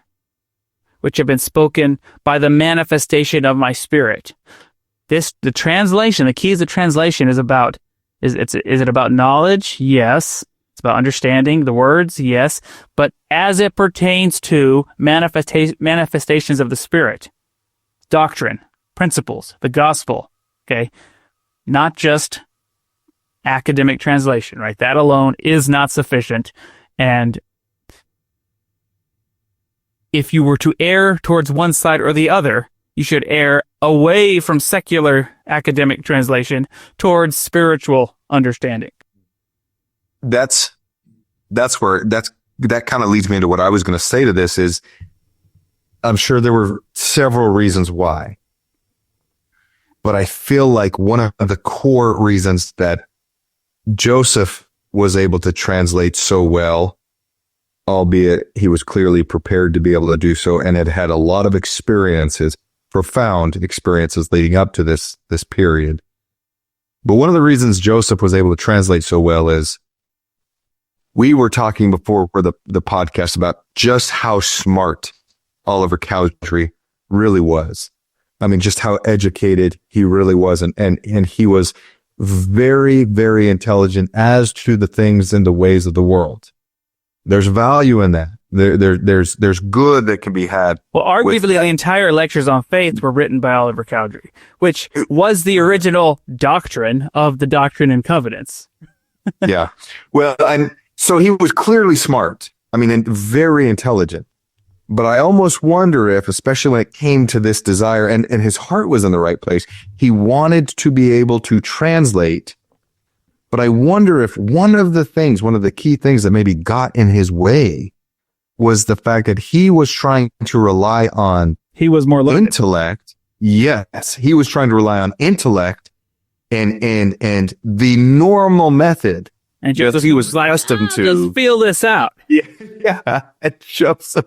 which have been spoken by the manifestation of my spirit. The translation, the keys of translation is it about knowledge? Yes. It's about understanding the words? Yes. But as it pertains to manifestations of the Spirit, doctrine, principles, the gospel, okay? Not just academic translation, right? That alone is not sufficient. And if you were to err towards one side or the other, you should err away from secular academic translation towards spiritual understanding. That kind of leads me into what I was going to say to this is, I'm sure there were several reasons why, but I feel like one of the core reasons that Joseph was able to translate so well, albeit he was clearly prepared to be able to do so and had had a lot of experiences, profound experiences leading up to this period. But one of the reasons Joseph was able to translate so well is we were talking before for the podcast about just how smart Oliver Cowdery really was. I mean, just how educated he really was. And he was very, very intelligent as to the things and the ways of the world. There's value in that. There's good that can be had. Well, arguably the entire lectures on faith were written by Oliver Cowdery, which was the original doctrine of the Doctrine and Covenants. Yeah. Well, and so he was clearly smart. I mean, and very intelligent. But I almost wonder if, especially when it came to this desire, and his heart was in the right place, he wanted to be able to translate. But I wonder if one of the key things that maybe got in his way was the fact that he was trying to rely on intellect. Yes, he was trying to rely on intellect and the normal method. And Joseph, he was accustomed to. Let's feel this out. Yeah. And Joseph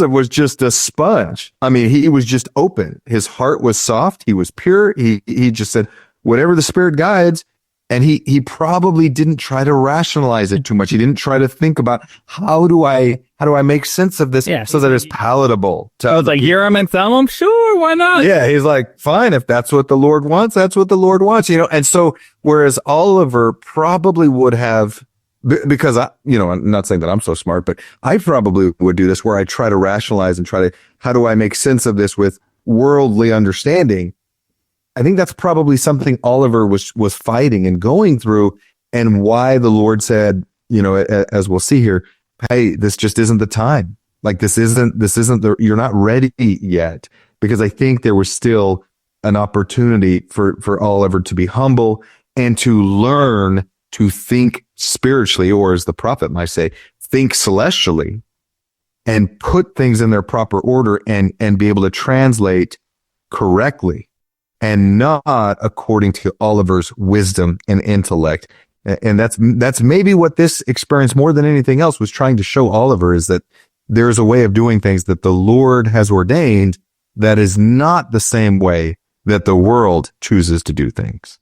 was just a sponge. I mean, he was just open. His heart was soft. He was pure. He just said, whatever the Spirit guides. And he probably didn't try to rationalize it too much. He didn't try to think about how do I make sense of this so that it's palatable. I was like, Urim and Thummim? Sure, why not? Yeah, he's like, fine, if that's what the Lord wants, that's what the Lord wants, And so, whereas Oliver probably would have, because I'm not saying that I'm so smart, but I probably would do this where I try to rationalize and how do I make sense of this with worldly understanding? I think that's probably something Oliver was fighting and going through, and why the Lord said, as we'll see here, hey, this just isn't the time. Like this isn't you're not ready yet, because I think there was still an opportunity for Oliver to be humble and to learn to think spiritually, or as the prophet might say, think celestially, and put things in their proper order and be able to translate correctly. And not according to Oliver's wisdom and intellect. And that's maybe what this experience more than anything else was trying to show Oliver, is that there's a way of doing things that the Lord has ordained that is not the same way that the world chooses to do things.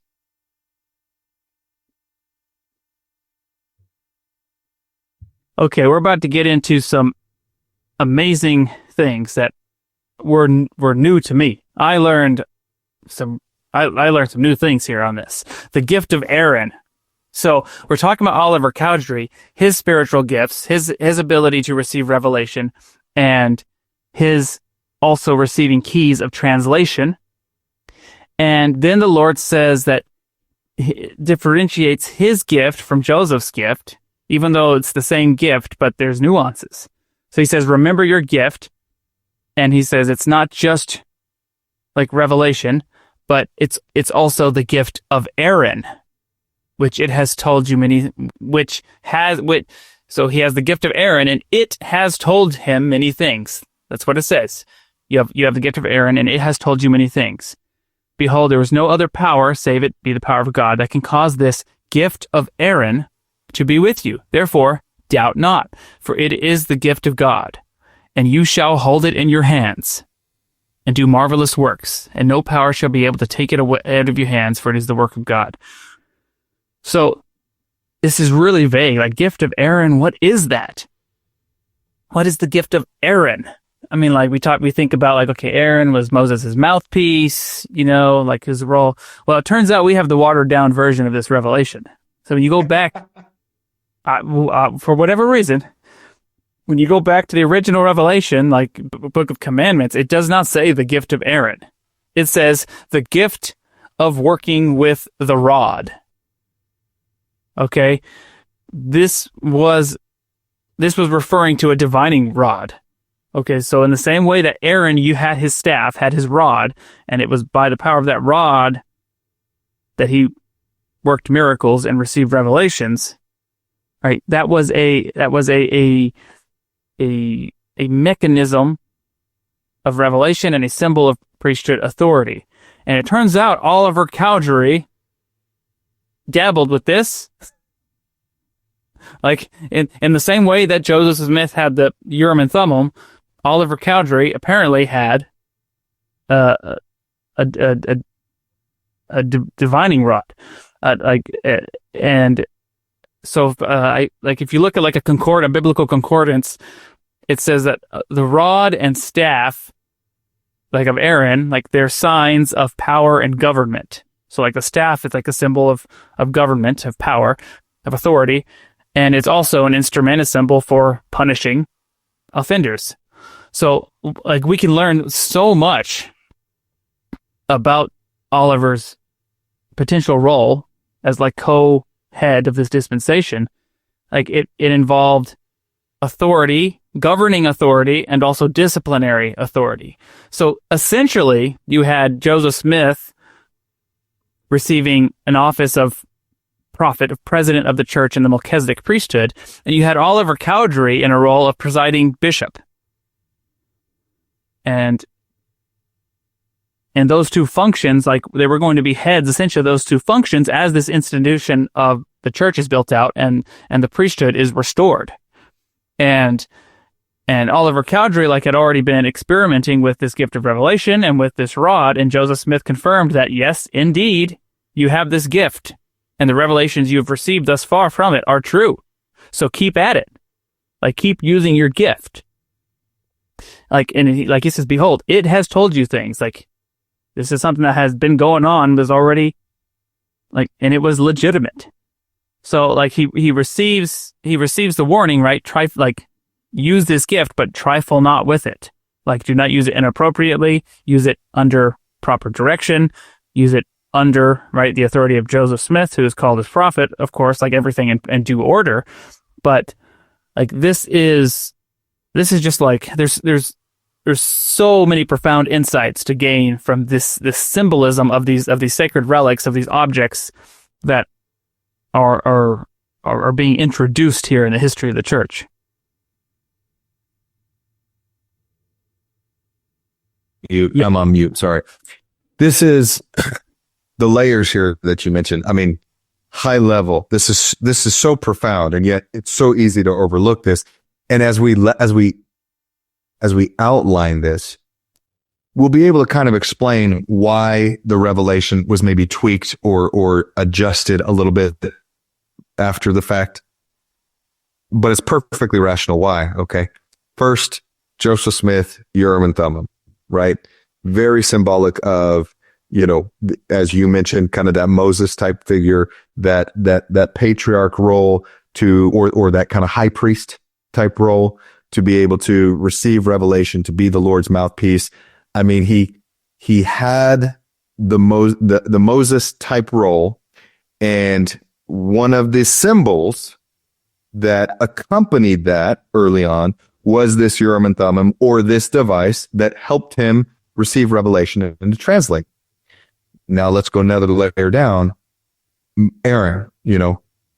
Okay, we're about to get into some amazing things that were new to me. I learned some new things here on this. The gift of Aaron. So we're talking about Oliver Cowdery, his spiritual gifts, his ability to receive revelation, and his also receiving keys of translation. And then the Lord says that he differentiates his gift from Joseph's gift, even though it's the same gift, but there's nuances. So he says, remember your gift. And he says it's not just like revelation, but it's also the gift of Aaron, which it has told you so he has the gift of Aaron, and it has told him many things. That's what it says. You have the gift of Aaron, and it has told you many things. Behold, there is no other power, save it be the power of God, that can cause this gift of Aaron to be with you. Therefore, doubt not, for it is the gift of God, and you shall hold it in your hands, and do marvelous works, and no power shall be able to take it away out of your hands, for it is the work of God. So, this is really vague. Like, gift of Aaron, what is that? What is the gift of Aaron? I mean, like, we think about, like, okay, Aaron was Moses' mouthpiece, like his role. Well, it turns out we have the watered down version of this revelation. So when you go back, for whatever reason, when you go back to the original revelation, like Book of Commandments, it does not say the gift of Aaron. It says the gift of working with the rod. Okay? This was referring to a divining rod. Okay, so in the same way that Aaron, you had his staff, had his rod, and it was by the power of that rod that he worked miracles and received revelations. Right? That was a mechanism of revelation and a symbol of priesthood authority. And it turns out Oliver Cowdery dabbled with this. Like, in the same way that Joseph Smith had the Urim and Thummim, Oliver Cowdery apparently had a divining rod. And so, if you look at like a biblical concordance, it says that the rod and staff, like of Aaron, like they're signs of power and government. So like the staff is like a symbol of government, of power, of authority. And it's also an instrument, a symbol for punishing offenders. So, like, we can learn so much about Oliver's potential role as, like, co-head of this dispensation. Like, it involved authority, governing authority, and also disciplinary authority. So, essentially, you had Joseph Smith receiving an office of prophet, of president of the church in the Melchizedek priesthood, and you had Oliver Cowdery in a role of presiding bishop. And those two functions, like, they were going to be heads, essentially, those two functions as this institution of the church is built out and the priesthood is restored. And Oliver Cowdery, like, had already been experimenting with this gift of revelation and with this rod, and Joseph Smith confirmed that, yes, indeed, you have this gift, and the revelations you have received thus far from it are true. So keep at it. Like, keep using your gift. Like, and he says, behold, it has told you things. Like, this is something that has been going on, was already, like, and it was legitimate. So, like, he receives the warning, right? Use this gift, but trifle not with it. Like, do not use it inappropriately. Use it under proper direction. Use it under, right, the authority of Joseph Smith, who is called as prophet, of course, like everything in due order. But, like, this is just like, there's so many profound insights to gain from this symbolism of these sacred relics, of these objects that are being introduced here in the history of the church. I'm on mute. Sorry. This is the layers here that you mentioned. I mean, high level. This is so profound, and yet it's so easy to overlook this. And as we outline this, we'll be able to kind of explain why the revelation was maybe tweaked or adjusted a little bit after the fact. But it's perfectly rational why. Okay. First, Joseph Smith, Urim and Thummim, right? Very symbolic of, as you mentioned, kind of that Moses type figure, that patriarch role or that kind of high priest type role to be able to receive revelation, to be the Lord's mouthpiece. I mean, he had the Moses type role, and one of the symbols that accompanied that early on was this Urim and Thummim, or this device that helped him receive revelation and to translate. Now let's go another layer down. Aaron,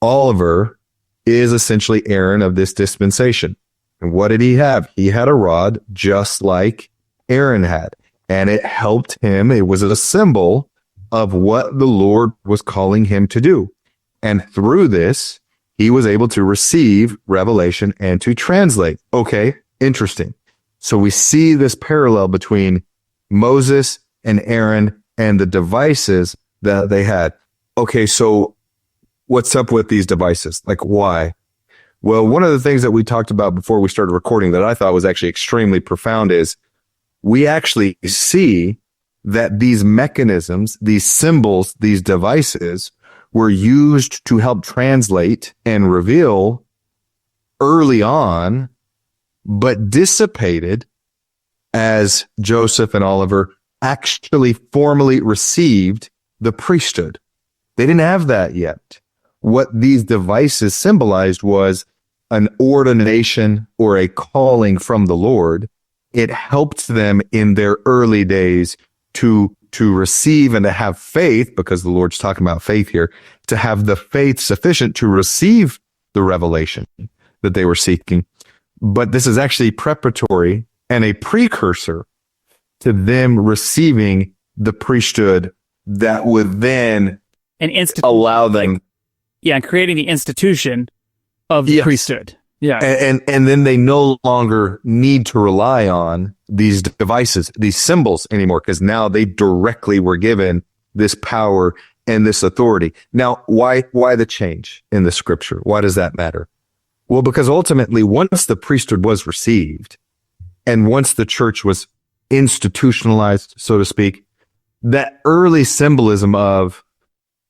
Oliver is essentially Aaron of this dispensation. And what did he have? He had a rod just like Aaron had. And it helped him. It was a symbol of what the Lord was calling him to do. And through this, he was able to receive revelation and to translate. Okay, interesting. So we see this parallel between Moses and Aaron and the devices that they had. Okay, so what's up with these devices? Like, why? Well, one of the things that we talked about before we started recording that I thought was actually extremely profound is we actually see that these mechanisms, these symbols, these devices were used to help translate and reveal early on, but dissipated as Joseph and Oliver actually formally received the priesthood. They didn't have that yet. What these devices symbolized was an ordination or a calling from the Lord. It helped them in their early days to receive and to have faith, because the Lord's talking about faith here, to have the faith sufficient to receive the revelation that they were seeking. But this is actually preparatory and a precursor to them receiving the priesthood that would then allow them. Yeah, creating the institution of the priesthood. Yeah. And then they no longer need to rely on these devices, these symbols anymore, because now they directly were given this power and this authority. Now, why the change in the scripture? Why does that matter? Well, because ultimately, once the priesthood was received and once the church was institutionalized, so to speak, that early symbolism of,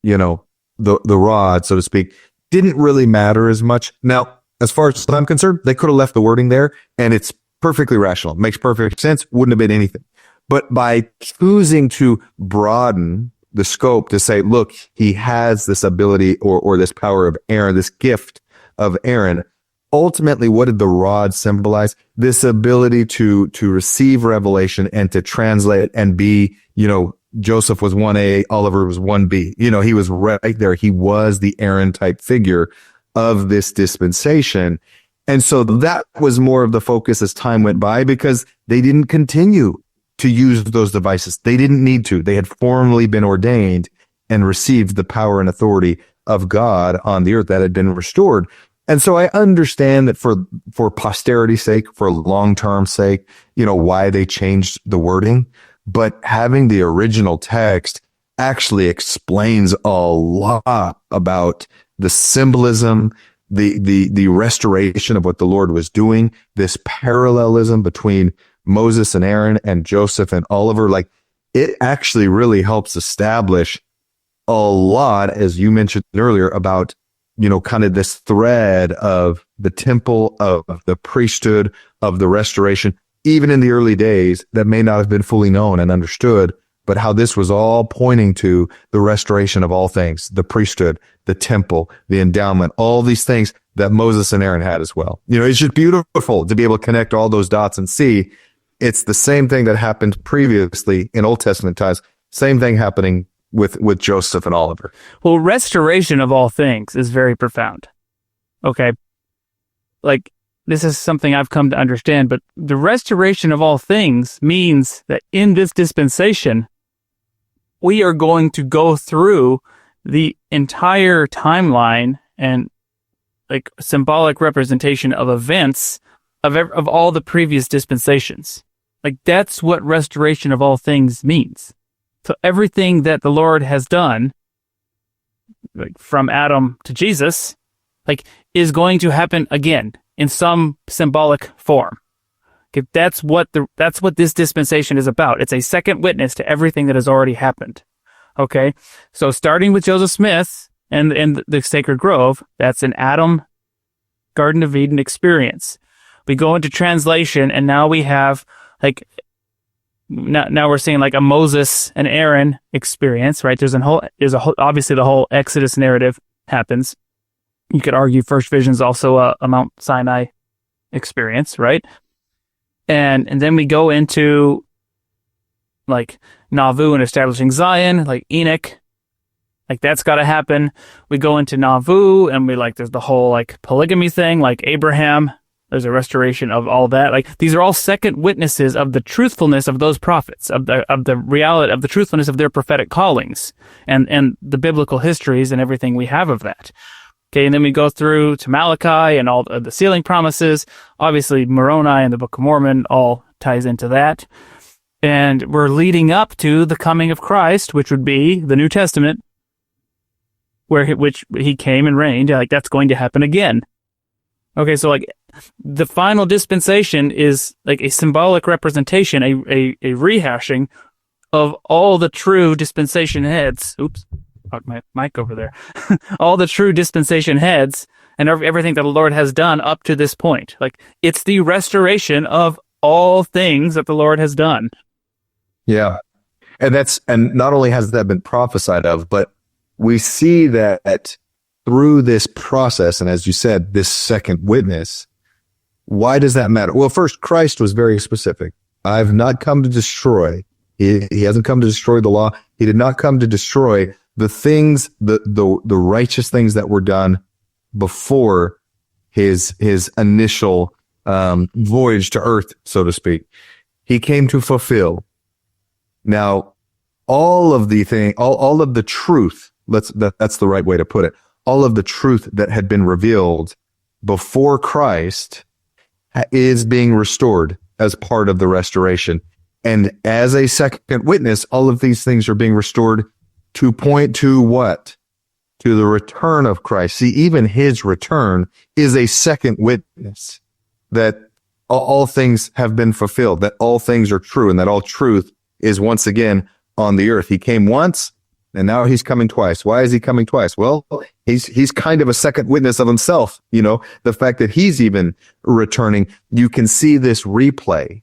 the rod, so to speak, didn't really matter as much. Now, as far as I'm concerned, they could have left the wording there, and it's perfectly rational. It makes perfect sense. Wouldn't have been anything. But by choosing to broaden the scope to say, look, he has this ability or this power of Aaron, this gift of Aaron. Ultimately, what did the rod symbolize? This ability to receive revelation and to translate and be, Joseph was 1A, Oliver was 1B. He was right there. He was the Aaron type figure of this dispensation. And so that was more of the focus as time went by, because they didn't continue to use those devices. They didn't need to. They had formally been ordained and received the power and authority of God on the earth that had been restored. And so I understand that for posterity's sake, for long-term sake, why they changed the wording. But having the original text actually explains a lot about the symbolism, the restoration of what the Lord was doing, this parallelism between Moses and Aaron and Joseph and Oliver. Like, it actually really helps establish a lot, as you mentioned earlier, about, kind of this thread of the temple, of the priesthood, of the restoration, even in the early days that may not have been fully known and understood, but how this was all pointing to the restoration of all things, the priesthood, the temple, the endowment, all these things that Moses and Aaron had as well. It's just beautiful to be able to connect all those dots and see it's the same thing that happened previously in Old Testament times, same thing happening with Joseph and Oliver. Well, restoration of all things is very profound. Okay. Like, this is something I've come to understand, but the restoration of all things means that in this dispensation, we are going to go through the entire timeline and like symbolic representation of events of all the previous dispensations. Like, that's what restoration of all things means. So everything that the Lord has done, like from Adam to Jesus, like, is going to happen again in some symbolic form. Okay, that's what this dispensation is about. It's a second witness to everything that has already happened. Okay, so starting with Joseph Smith and the Sacred Grove, that's an Adam Garden of Eden experience. We go into translation, and now we have now we're seeing like a Moses and Aaron experience, right? Obviously the whole Exodus narrative happens. You could argue First Vision is also a Mount Sinai experience, right? And then we go into like Nauvoo and establishing Zion, like Enoch. Like that's got to happen. We go into Nauvoo and there's the whole like polygamy thing, like Abraham. There's a restoration of all that. Like these are all second witnesses of the truthfulness of those prophets, of the reality, of the truthfulness of their prophetic callings and the biblical histories and everything we have of that. Okay, and then we go through to Malachi and all the sealing promises. Obviously, Moroni and the Book of Mormon all ties into that. And we're leading up to the coming of Christ, which would be the New Testament, which he came and reigned. Like that's going to happen again. Okay, so like the final dispensation is like a symbolic representation, a rehashing of all the true dispensation heads. Oops, got my mic over there. All the true dispensation heads and everything that the Lord has done up to this point. Like it's the restoration of all things that the Lord has done. Yeah. And not only has that been prophesied of, but we see that through this process, and as you said, this second witness, why does that matter? Well, first, Christ was very specific. I've not come to destroy. He hasn't come to destroy the law. He did not come to destroy the things, the righteous things that were done before his initial voyage to earth, so to speak. He came to fulfill. Now, all of the truth, that's the right way to put it. All of the truth that had been revealed before Christ is being restored as part of the restoration. And as a second witness, all of these things are being restored to point to what? To the return of Christ. See, even his return is a second witness that all things have been fulfilled, that all things are true, and that all truth is once again on the earth. He came once, and now he's coming twice. Why is he coming twice? Well, he's kind of a second witness of himself. You know, the fact that he's even returning, you can see this replay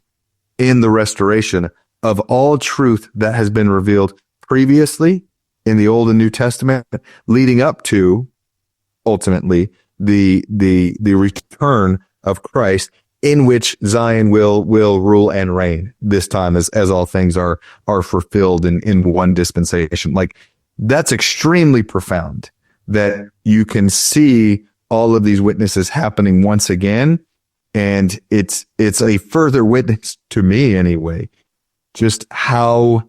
in the restoration of all truth that has been revealed previously in the Old and New Testament, leading up to ultimately the return of Christ, in which Zion will rule and reign this time as all things are fulfilled in one dispensation. Like that's extremely profound that you can see all of these witnesses happening once again. And it's a further witness to me anyway, just how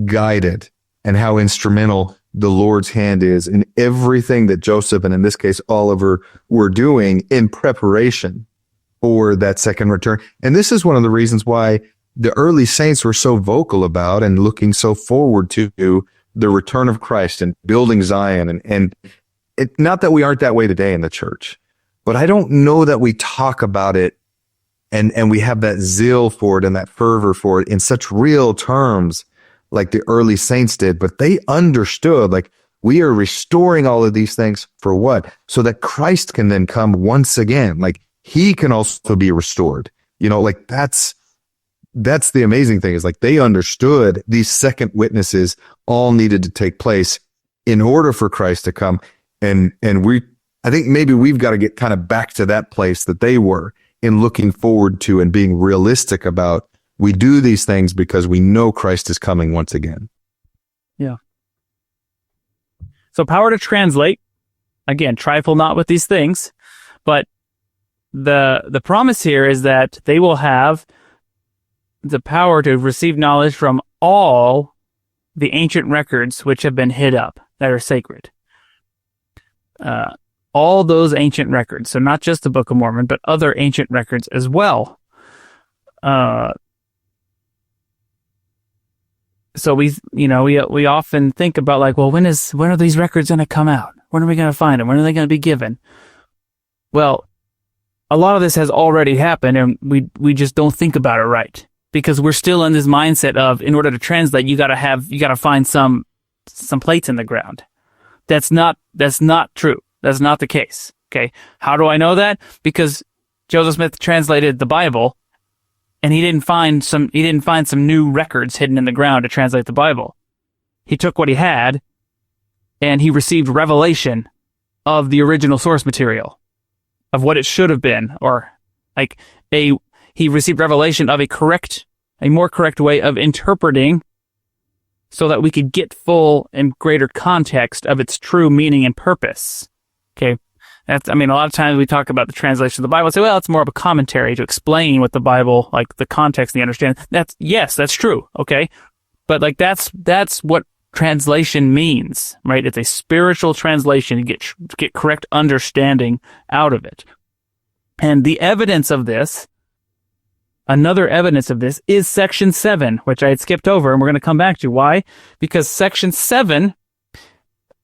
guided and how instrumental the Lord's hand is in everything that Joseph and in this case Oliver were doing in preparation for that second return. And this is one of the reasons why the early saints were so vocal about and looking so forward to the return of Christ and building Zion. And it, not that we aren't that way today in the church, but I don't know that we talk about it and we have that zeal for it and that fervor for it in such real terms like the early saints did. But they understood, like, we are restoring all of these things for what? So that Christ can then come once again. Like, he can also be restored. You know, like that's the amazing thing, is like they understood these second witnesses all needed to take place in order for Christ to come. And I think maybe we've got to get kind of back to that place that they were in looking forward to and being realistic about, we do these things because we know Christ is coming once again. Yeah. So power to translate, again, trifle not with these things, but the promise here is that they will have the power to receive knowledge from all the ancient records which have been hid up, that are sacred. All those ancient records, so not just the Book of Mormon, but other ancient records as well. So we often think about, like, well, when are these records going to come out? When are we going to find them? When are they going to be given? Well, a lot of this has already happened, and we just don't think about it right, because we're still in this mindset of, in order to translate, you got to find some plates in the ground. That's not true. That's not the case. Okay. How do I know that? Because Joseph Smith translated the Bible, and he didn't find some new records hidden in the ground to translate the Bible. He took what he had, and he received revelation of the original source material, of what it should have been, or he received revelation of a correct a more correct way of interpreting so that we could get full and greater context of its true meaning and purpose. Okay. A lot of times we talk about the translation of the Bible and say, well, it's more of a commentary to explain what the Bible, like the context and the understanding. That's true. Okay. But like, that's what translation means, right? It's a spiritual translation to get correct understanding out of it. And the evidence of this, another evidence of this, is section 7, which I had skipped over, and we're going to come back to. Why? Because section 7,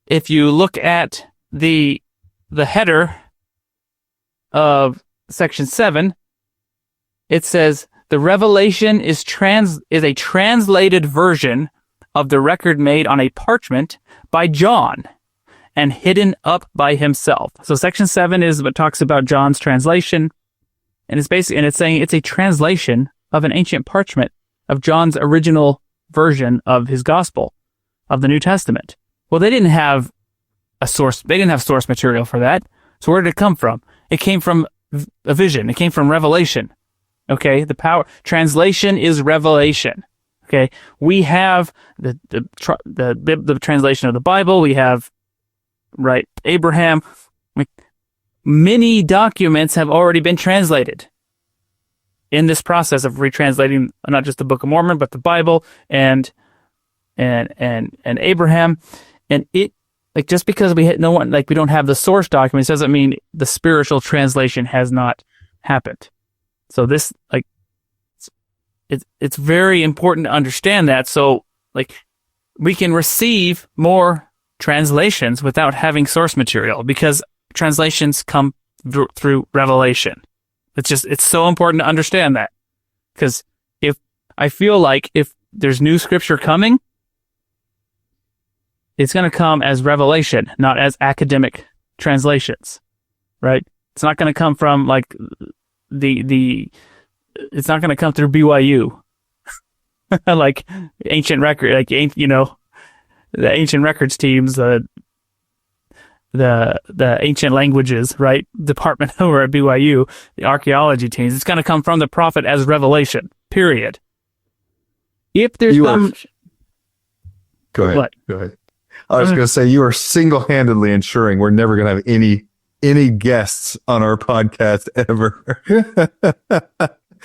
if you look at the header of section 7, it says the revelation is a translated version of the record made on a parchment by John and hidden up by himself. So section 7 is what talks about John's translation, and it's saying it's a translation of an ancient parchment of John's original version of his gospel of the New Testament. Well, they didn't have source material for that. So where did it come from? It came from a vision. It came from revelation. Okay, translation is revelation. Okay, we have the translation of the Bible. We have, right, Abraham. Many documents have already been translated in this process of retranslating not just the Book of Mormon, but the Bible and Abraham. And it, like, just because we don't have the source documents doesn't mean the spiritual translation has not happened. So this, like, it's very important to understand that. So, like, we can receive more translations without having source material because translations come through revelation. It's so important to understand that, because if there's new scripture coming, it's going to come as revelation, not as academic translations, right? It's not going to come from like it's not going to come through BYU, like ancient record, like, the ancient records teams, the ancient languages, right, department over at BYU, the archaeology teams. It's going to come from the prophet as revelation, period. If there's Go ahead. What? Go ahead. I was going to say, you are single-handedly ensuring we're never going to have any guests on our podcast ever.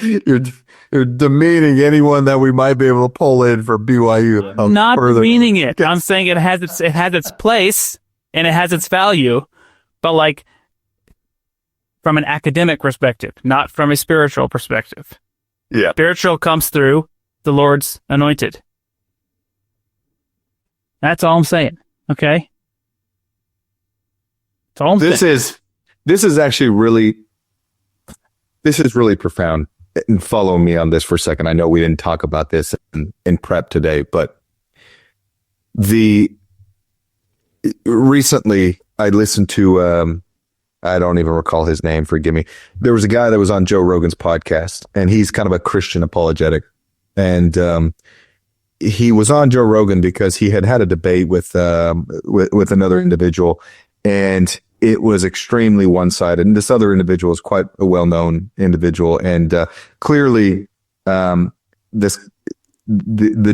You're demeaning anyone that we might be able to pull in for BYU. I'm not demeaning it. I'm saying it has its place and it has its value, but like from an academic perspective, not from a spiritual perspective. Yeah. Spiritual comes through the Lord's anointed. That's all I'm saying. Okay. That's all I'm saying. This is actually really profound. And follow me on this for a second. I know we didn't talk about this in prep today, but recently I listened to, I don't even recall his name, forgive me. There was a guy that was on Joe Rogan's podcast, and he's kind of a Christian apologetic. And he was on Joe Rogan because he had a debate with another individual, and it was extremely one-sided. And this other individual is quite a well-known individual, and clearly, the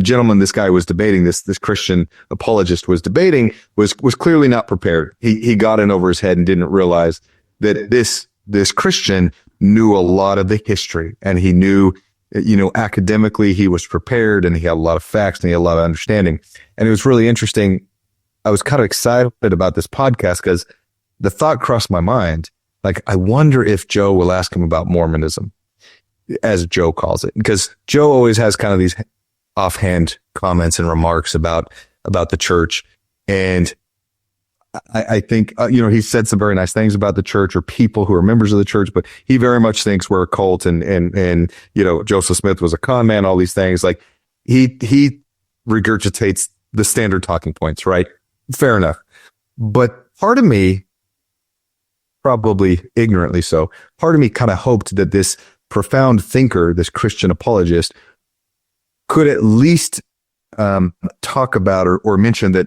gentleman this guy was debating, this Christian apologist was debating, was clearly not prepared. He got in over his head and didn't realize that this Christian knew a lot of the history, and he knew, academically he was prepared, and he had a lot of facts, and he had a lot of understanding. And it was really interesting. I was kind of excited about this podcast because the thought crossed my mind, like, I wonder if Joe will ask him about Mormonism, as Joe calls it, because Joe always has kind of these offhand comments and remarks about the church. And I think, he said some very nice things about the church or people who are members of the church, but he very much thinks we're a cult, and Joseph Smith was a con man, all these things. Like, he regurgitates the standard talking points, right? Fair enough. But part of me, probably ignorantly so, part of me kind of hoped that this profound thinker, this Christian apologist, could at least talk about or mention that,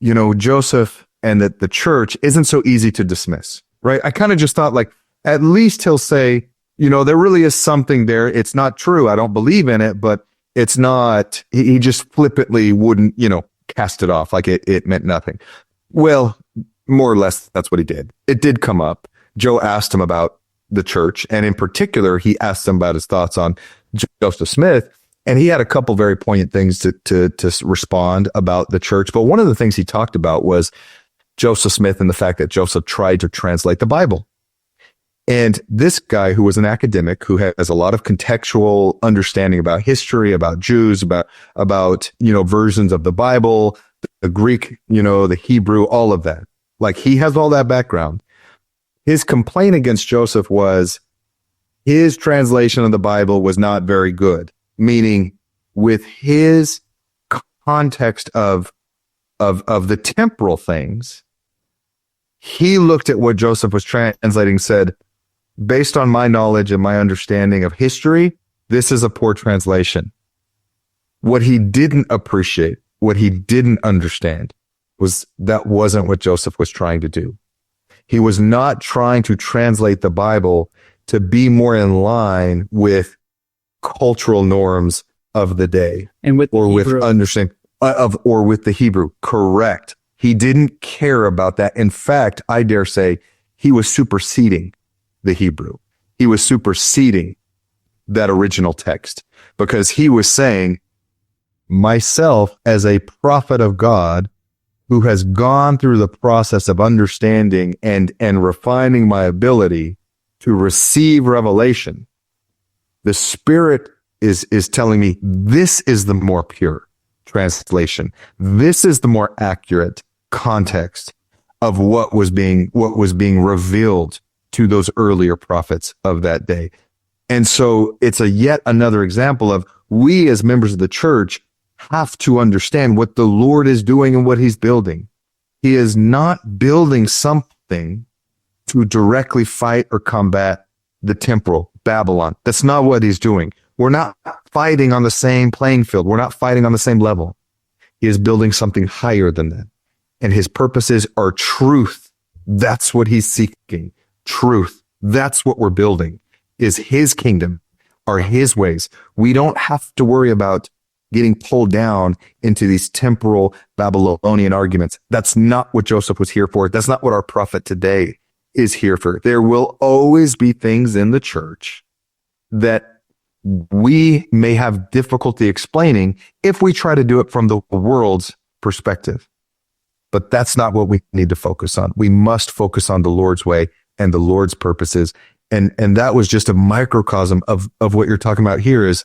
Joseph and that the church isn't so easy to dismiss, right? I kind of just thought, like, at least he'll say, there really is something there. It's not true. I don't believe in it, but it's not, he just flippantly wouldn't, cast it off like it meant nothing. Well, more or less, that's what he did. It did come up. Joe asked him about the church, and in particular, he asked him about his thoughts on Joseph Smith, and he had a couple very poignant things to respond about the church. But one of the things he talked about was Joseph Smith and the fact that Joseph tried to translate the Bible. And this guy, who was an academic, who has a lot of contextual understanding about history, about Jews, about versions of the Bible, the Greek, the Hebrew, all of that. Like, he has all that background. His complaint against Joseph was his translation of the Bible was not very good, meaning with his context of the temporal things, he looked at what Joseph was translating, said, based on my knowledge and my understanding of history, this is a poor translation. What he didn't appreciate, what he didn't understand, was that wasn't what Joseph was trying to do. He was not trying to translate the Bible to be more in line with cultural norms of the day, and with understanding or with the Hebrew. Correct. He didn't care about that. In fact, I dare say he was superseding the Hebrew. He was superseding that original text, because he was saying, myself as a prophet of God who has gone through the process of understanding and refining my ability to receive revelation, the Spirit is telling me this is the more pure translation. This is the more accurate context of what was being revealed to those earlier prophets of that day. And so it's yet another example of, we as members of the church have to understand what the Lord is doing and what he's building. He is not building something to directly fight or combat the temporal Babylon. That's not what he's doing. We're not fighting on the same playing field. We're not fighting on the same level. He is building something higher than that. And his purposes are truth. That's what he's seeking. Truth. That's what we're building, is his kingdom, are his ways. We don't have to worry about getting pulled down into these temporal Babylonian arguments. That's not what Joseph was here for. That's not what our prophet today is here for. There will always be things in the church that we may have difficulty explaining if we try to do it from the world's perspective. But that's not what we need to focus on. We must focus on the Lord's way and the Lord's purposes. And that was just a microcosm of what you're talking about here, is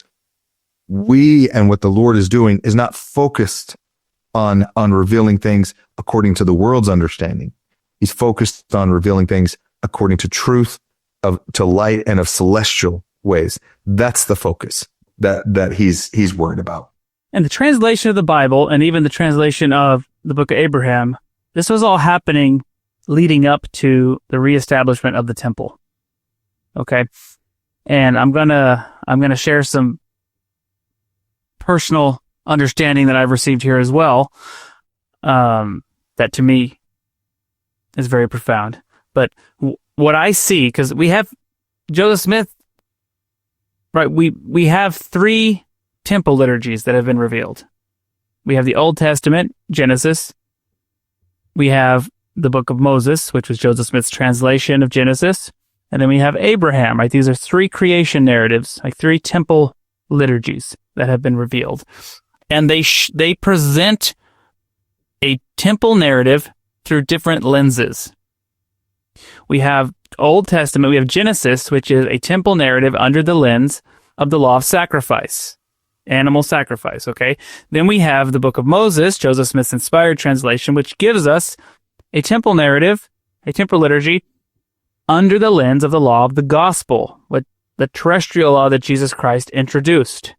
we and what the Lord is doing is not focused on revealing things according to the world's understanding. He's focused on revealing things according to truth, to light, and of celestial ways. That's the focus that he's worried about. And the translation of the Bible, and even the translation of the book of Abraham, this was all happening leading up to the reestablishment of the temple. Okay. And I'm gonna share some personal understanding that I've received here as well, that to me is very profound. But what I see, because we have Joseph Smith, right? We have 3 temple liturgies that have been revealed. We have the Old Testament, Genesis. We have the book of Moses, which was Joseph Smith's translation of Genesis. And then we have Abraham, right? These are 3 creation narratives, like 3 temple liturgies that have been revealed. And they present a temple narrative through different lenses. We have Old Testament, we have Genesis, which is a temple narrative under the lens of the law of sacrifice, animal sacrifice, okay? Then we have the book of Moses, Joseph Smith's inspired translation, which gives us a temple narrative, a temple liturgy, under the lens of the law of the gospel, what the terrestrial law that Jesus Christ introduced.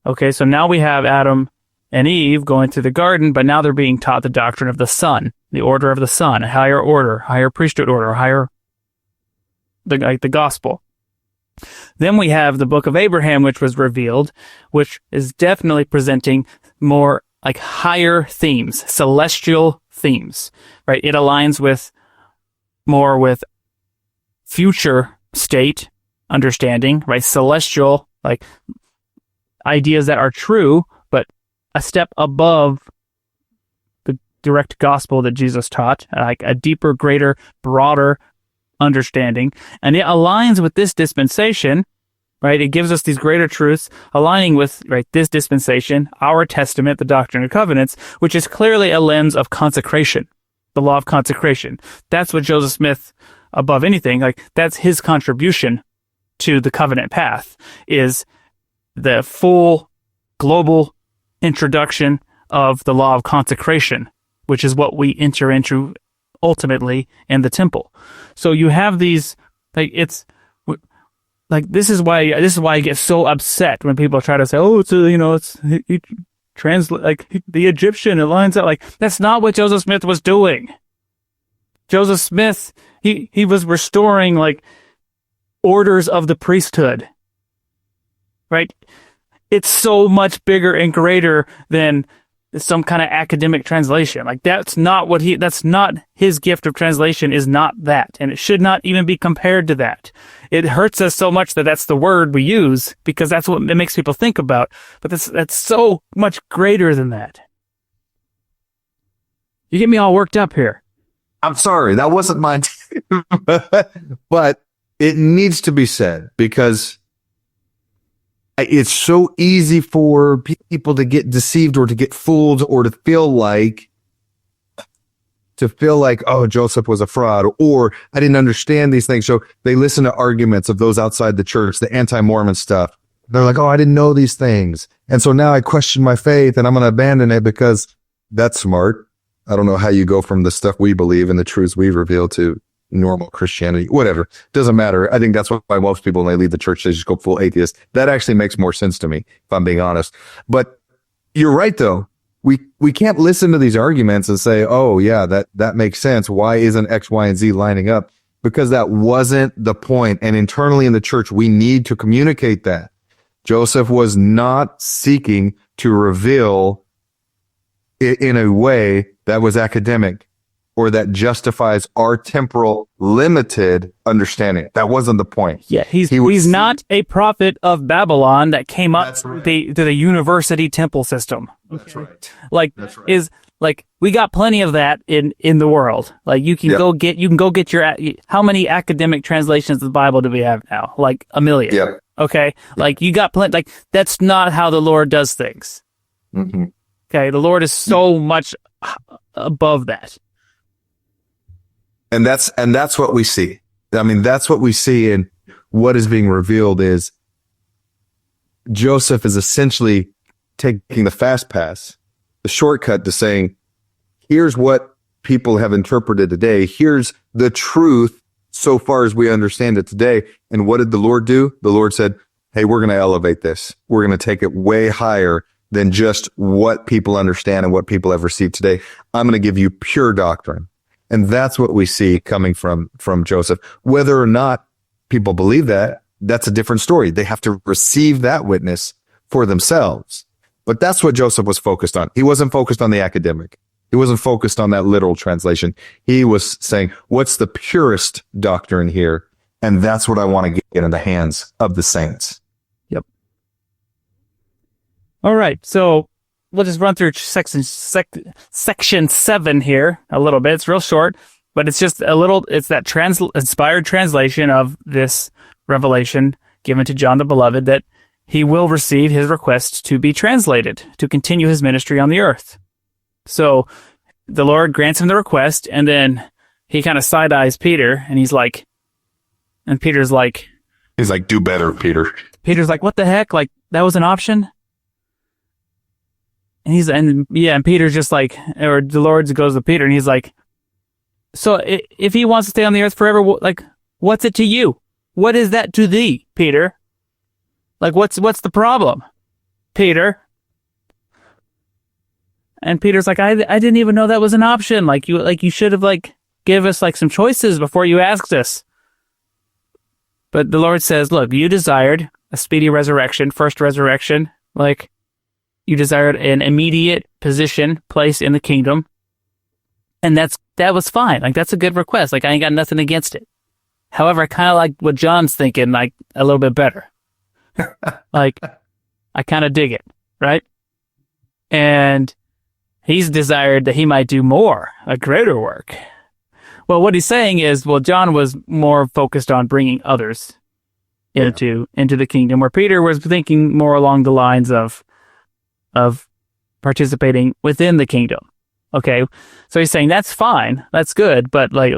Okay, so now we have Adam and Eve going through the garden, but now they're being taught the doctrine of the Son, the order of the Son, a higher order, higher priesthood order, the gospel. Then we have the book of Abraham, which was revealed, which is definitely presenting more like higher themes, celestial themes, right? It aligns more with future state understanding, right? Celestial, like ideas that are true, but a step above the direct gospel that Jesus taught, like a deeper, greater, broader understanding. And it aligns with this dispensation, right? It gives us these greater truths, aligning with, right, this dispensation, our testament, the Doctrine and Covenants, which is clearly a lens of consecration, the law of consecration. That's what Joseph Smith, above anything, like that's his contribution to the covenant path, is the full global introduction of the law of consecration, which is what we enter into ultimately in the temple. So you have these, like, it's like, this is why I get so upset when people try to say, oh, it's he translate, like, the Egyptian, it lines up. Like, that's not what Joseph Smith was doing. Joseph Smith, he was restoring, like, orders of the priesthood, right? It's so much bigger and greater than some kind of academic translation. Like, that's not his gift of translation, is not that. And it should not even be compared to that. It hurts us so much that that's the word we use, because that's what it makes people think about. But that's so much greater than that. You get me all worked up here. I'm sorry, that wasn't mine. But it needs to be said, because it's so easy for people to get deceived or to get fooled or to feel like, oh, Joseph was a fraud, or I didn't understand these things. So they listen to arguments of those outside the church, the anti-Mormon stuff. They're like, oh, I didn't know these things. And so now I question my faith and I'm going to abandon it because that's smart. I don't know how you go from the stuff we believe and the truths we reveal to normal Christianity, whatever. Doesn't matter. I think that's why most people, when they leave the church, they just go full atheist. That actually makes more sense to me, if I'm being honest. But you're right, though. We can't listen to these arguments and say, oh, yeah, that makes sense. Why isn't X, Y, and Z lining up? Because that wasn't the point. And internally in the church, we need to communicate that. Joseph was not seeking to reveal it in a way that was academic or that justifies our temporal limited understanding. That wasn't the point. Yeah, he's not a prophet of Babylon that came up to the university temple system. That's right. Like we got plenty of that in the world. Like you can go get your, how many academic translations of the Bible do we have now? Like 1 million. Yeah. Okay. Like you got plenty. Like that's not how the Lord does things. Mm-hmm. Okay. The Lord is so much above that. And that's what we see. I mean, that's what we see in what is being revealed is Joseph is essentially taking the fast pass, the shortcut to saying, here's what people have interpreted today. Here's the truth so far as we understand it today. And what did the Lord do? The Lord said, hey, we're going to elevate this. We're going to take it way higher than just what people understand and what people have received today. I'm going to give you pure doctrine. And that's what we see coming from Joseph. Whether or not people believe that, that's a different story. They have to receive that witness for themselves. But that's what Joseph was focused on. He wasn't focused on the academic. He wasn't focused on that literal translation. He was saying, what's the purest doctrine here? And that's what I want to get in the hands of the saints. Yep. All right. So we'll just run through section 7 here a little bit. It's real short, but it's just it's that inspired translation of this revelation given to John the Beloved, that he will receive his request to be translated to continue his ministry on the earth. So the Lord grants him the request, and then he kind of side-eyes Peter, and he's like, Peter's like, do better, Peter. Peter's like, what the heck? Like, that was an option? And Peter's just like, or the Lord goes to Peter and he's like, so if he wants to stay on the earth forever, like, what's it to you? What is that to thee, Peter? Like, what's the problem, Peter? And Peter's like, I didn't even know that was an option. Like you should have give us some choices before you asked us. But the Lord says, look, you desired a speedy resurrection, first resurrection, you desired an immediate place in the kingdom. And that was fine. That's a good request. I ain't got nothing against it. However, I kind of like what John's thinking, like a little bit better. Like, I kind of dig it, right? And he's desired that he might do more, a greater work. Well, what he's saying is, well, John was more focused on bringing others into the kingdom, where Peter was thinking more along the lines of participating within the kingdom. Okay, so he's saying that's fine, that's good, but like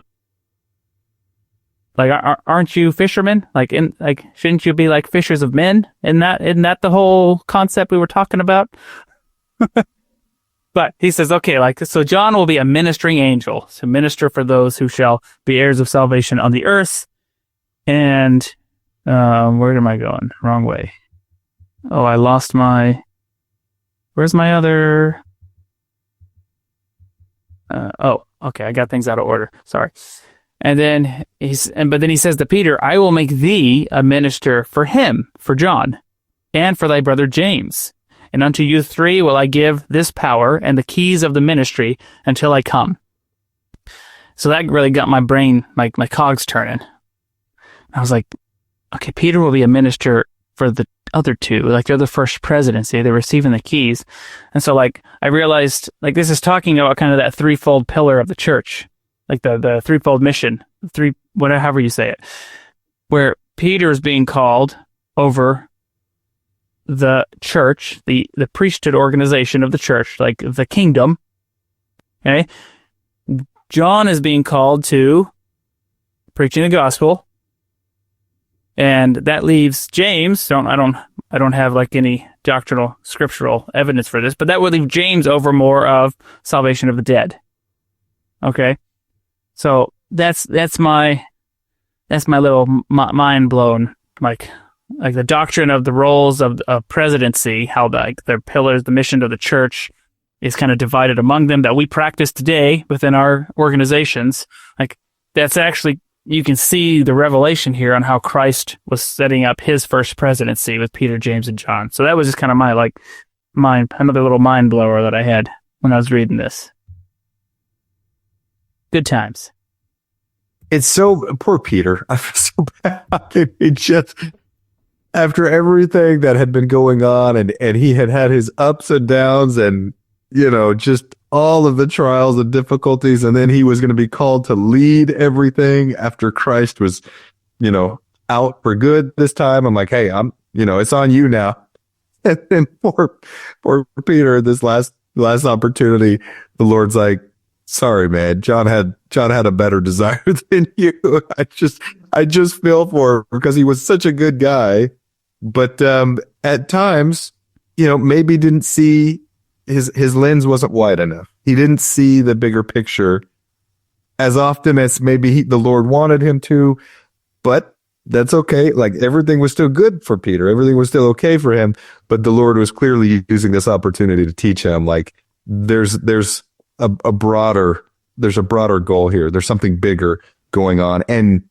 aren't you fishermen? Shouldn't you be like fishers of men? Isn't that the whole concept we were talking about? But he says, okay, so John will be a ministering angel to minister for those who shall be heirs of salvation on the earth. And where am I going? Wrong way. Oh, I lost where's my other? Okay, I got things out of order. Sorry. And then but then he says to Peter, I will make thee a minister for him, for John, and for thy brother James. And unto you three will I give this power and the keys of the ministry until I come. So that really got my brain, my cogs turning. I was like, okay, Peter will be a minister for the other two, like they're the first presidency, they're receiving the keys. And so I realized this is talking about kind of that threefold pillar of the church, like the threefold mission, however you say it, where Peter is being called over the church, the priesthood organization of the church, like the kingdom. Okay. John is being called to preaching the gospel. And that leaves James. I don't have any doctrinal scriptural evidence for this, but that would leave James over more of salvation of the dead. Okay. So that's my little mind blown, like the doctrine of the roles of presidency, how their pillars, the mission of the church is kind of divided among them that we practice today within our organizations. That's actually, you can see the revelation here on how Christ was setting up his first presidency with Peter, James, and John. So that was just kind of my another little mind blower that I had when I was reading this. Good times. It's so poor Peter. I feel so bad. He just, after everything that had been going on and he had his ups and downs and, just all of the trials and difficulties. And then he was going to be called to lead everything after Christ was, out for good this time. I'm like, hey, it's on you now. And then poor Peter, this last opportunity, the Lord's like, sorry, man, John had a better desire than you. I just feel for him because he was such a good guy. But at times, maybe didn't see his lens wasn't wide enough. He didn't see the bigger picture as often as maybe the Lord wanted him to. But that's okay. Everything was still good for Peter. Everything was still okay for him. But the Lord was clearly using this opportunity to teach him. There's a broader goal here. There's something bigger going on. And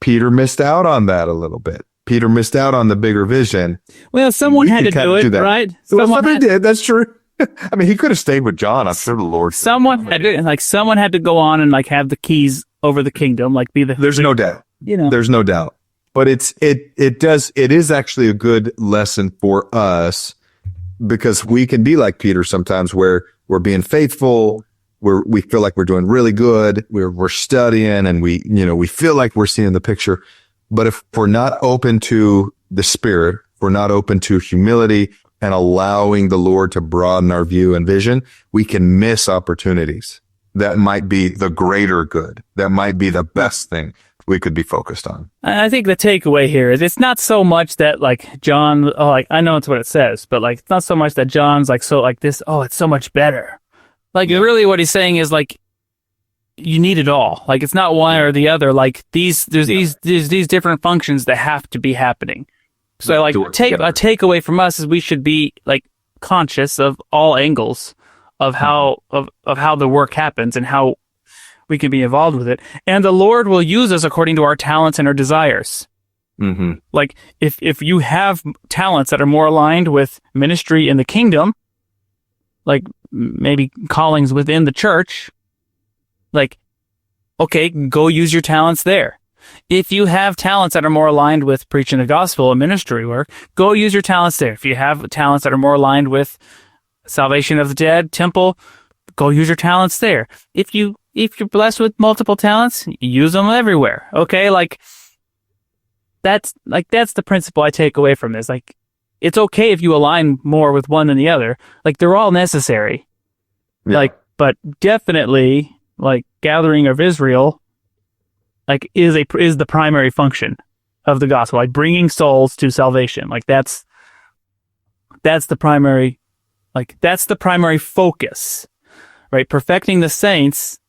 Peter missed out on that a little bit. Peter missed out on the bigger vision. Well, someone had to do it, right? Somebody did. That's true. I mean, he could have stayed with John. I'm sure the Lord. Someone had to go on and have the keys over the kingdom, be the. There's no doubt. There's no doubt. But it is actually a good lesson for us because we can be like Peter sometimes, where we're being faithful, we feel like we're doing really good, we're studying, and we feel like we're seeing the picture. But if we're not open to the Spirit, we're not open to humility and allowing the Lord to broaden our view and vision, we can miss opportunities that might be the greater good, that might be the best thing we could be focused on. I think the takeaway here is it's not so much that John, I know it's what it says, but it's not so much that John's this, it's so much better. Really what he's saying is you need it all. It's not one or the other. There's these different functions that have to be happening. So a takeaway from us is we should be conscious of all angles of how the work happens and how we can be involved with it. And the Lord will use us according to our talents and our desires. Mm-hmm. If you have talents that are more aligned with ministry in the kingdom, maybe callings within the church, okay, go use your talents there. If you have talents that are more aligned with preaching the gospel and ministry work, go use your talents there. If you have talents that are more aligned with salvation of the dead, temple, go use your talents there. If you're blessed with multiple talents, use them everywhere. Okay? That's the principle I take away from this. Like, it's okay if you align more with one than the other. Like, they're all necessary. Yeah. Like, but definitely, like, gathering of Israel, like, is the primary function of the gospel. Like, bringing souls to salvation. Like, that's the primary, that's the primary focus, right? Perfecting the saints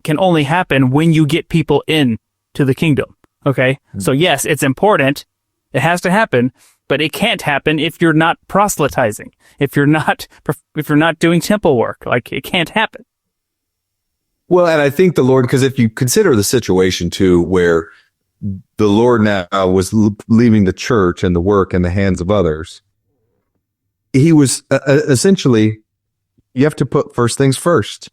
can only happen when you get people in to the kingdom. Okay. So yes, it's important. It has to happen, but it can't happen if you're not proselytizing, if you're not doing temple work. Like, it can't happen. Well, and I think the Lord, because if you consider the situation too, where the Lord now was leaving the church and the work in the hands of others, he was essentially, you have to put first things first.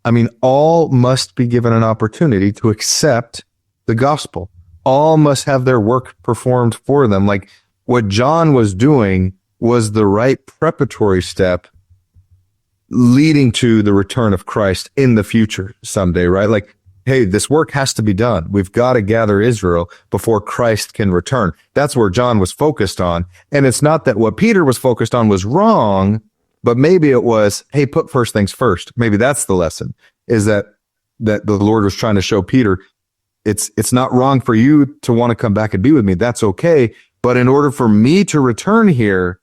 I mean, all must be given an opportunity to accept the gospel. All must have their work performed for them. Like, what John was doing was the right preparatory step leading to the return of Christ in the future someday, right? Like, hey, this work has to be done. We've got to gather Israel before Christ can return. That's where John was focused on. And it's not that what Peter was focused on was wrong, but maybe it was, hey, put first things first. Maybe that's the lesson, is that the Lord was trying to show Peter, it's not wrong for you to want to come back and be with me. That's okay. But in order for me to return here,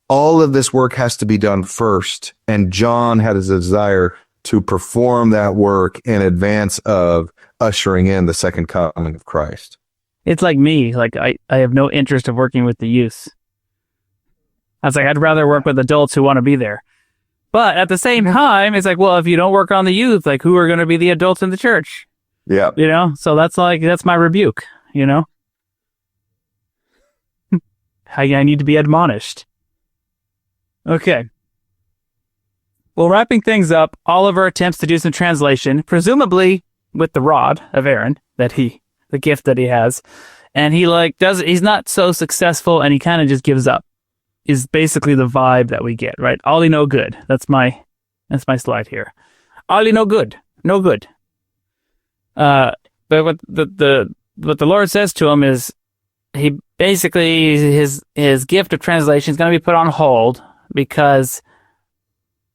all of this work has to be done first. And John had a desire to perform that work in advance of ushering in the second coming of Christ. It's like me. Like, I have no interest of working with the youth. I was like, I'd rather work with adults who want to be there. But at the same time, it's like, well, if you don't work on the youth, like, who are going to be the adults in the church? Yeah. You know? So that's my rebuke, you know? I need to be admonished. Okay. Well, wrapping things up, Oliver attempts to do some translation, presumably with the rod of Aaron, the gift that he has. And he's not so successful, and he kind of just gives up, is basically the vibe that we get, right? Ollie no good. That's my slide here. Ollie no good. No good. But what the Lord says to him is, he basically, his gift of translation is going to be put on hold because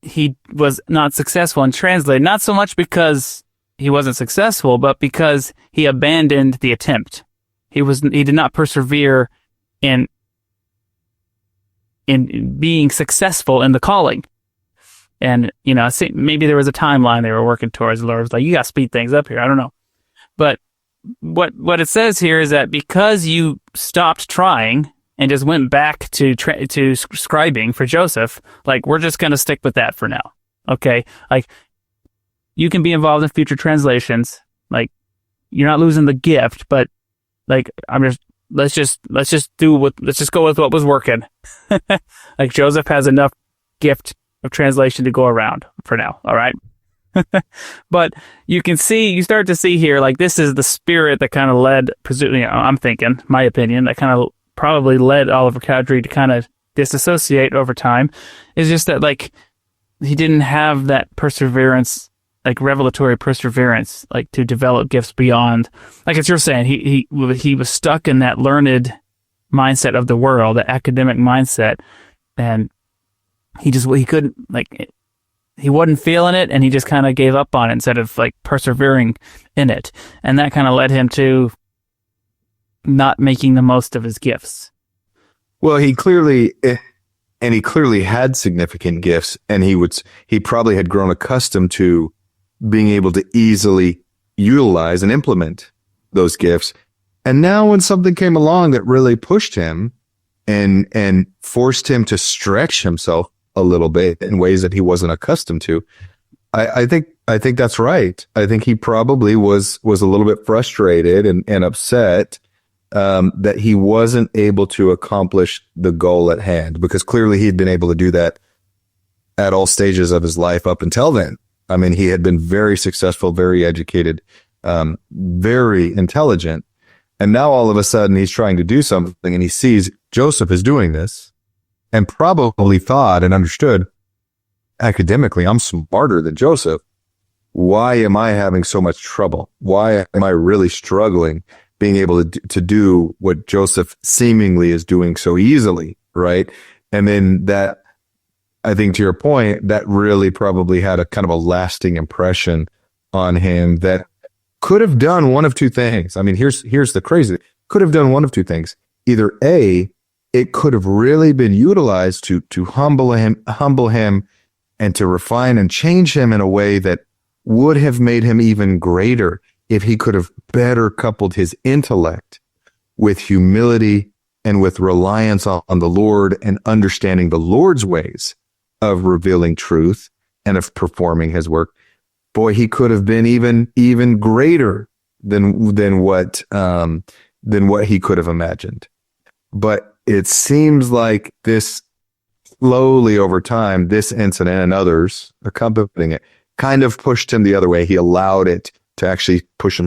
he was not successful in translating. Not so much because he wasn't successful, but because he abandoned the attempt. He did not persevere in being successful in the calling. And, you know, maybe there was a timeline they were working towards. The Lord was like, you got to speed things up here. I don't know. But what it says here is that because you stopped trying and just went back to scribing for Joseph, like, we're just going to stick with that for now. Okay? Like, you can be involved in future translations. Like, you're not losing the gift, but, like, let's just go with what was working. Like, Joseph has enough gift of translation to go around for now. All right. But you start to see here, like, this is the spirit that kind of led, presumably, I'm thinking, my opinion, that kind of probably led Oliver Cowdery to kind of disassociate over time, is just that, like, he didn't have that perseverance, like, revelatory perseverance, like, to develop gifts beyond, like, as you're saying, he was stuck in that learned mindset of the world, the academic mindset, and he couldn't, like, he wasn't feeling it, and he just kind of gave up on it instead of, like, persevering in it. And that kind of led him to not making the most of his gifts. Well, he clearly had significant gifts, and he probably had grown accustomed to being able to easily utilize and implement those gifts. And now when something came along that really pushed him and forced him to stretch himself a little bit in ways that he wasn't accustomed to, I think that's right. I think he probably was a little bit frustrated and upset that he wasn't able to accomplish the goal at hand, because clearly he'd been able to do that at all stages of his life up until then. I mean, he had been very successful, very educated, very intelligent. And now all of a sudden he's trying to do something and he sees Joseph is doing this and probably thought and understood academically, I'm smarter than Joseph. Why am I having so much trouble? Why am I really struggling being able to do what Joseph seemingly is doing so easily, right? And then that, I think to your point, that really probably had a kind of a lasting impression on him that could have done one of two things. I mean, here's the crazy. Could have done one of two things. Either A, it could have really been utilized to humble him and to refine and change him in a way that would have made him even greater if he could have better coupled his intellect with humility and with reliance on the Lord and understanding the Lord's ways of revealing truth and of performing his work. Boy, he could have been even greater than what he could have imagined. But it seems like this slowly over time, this incident and others accompanying it kind of pushed him the other way. He allowed it to actually push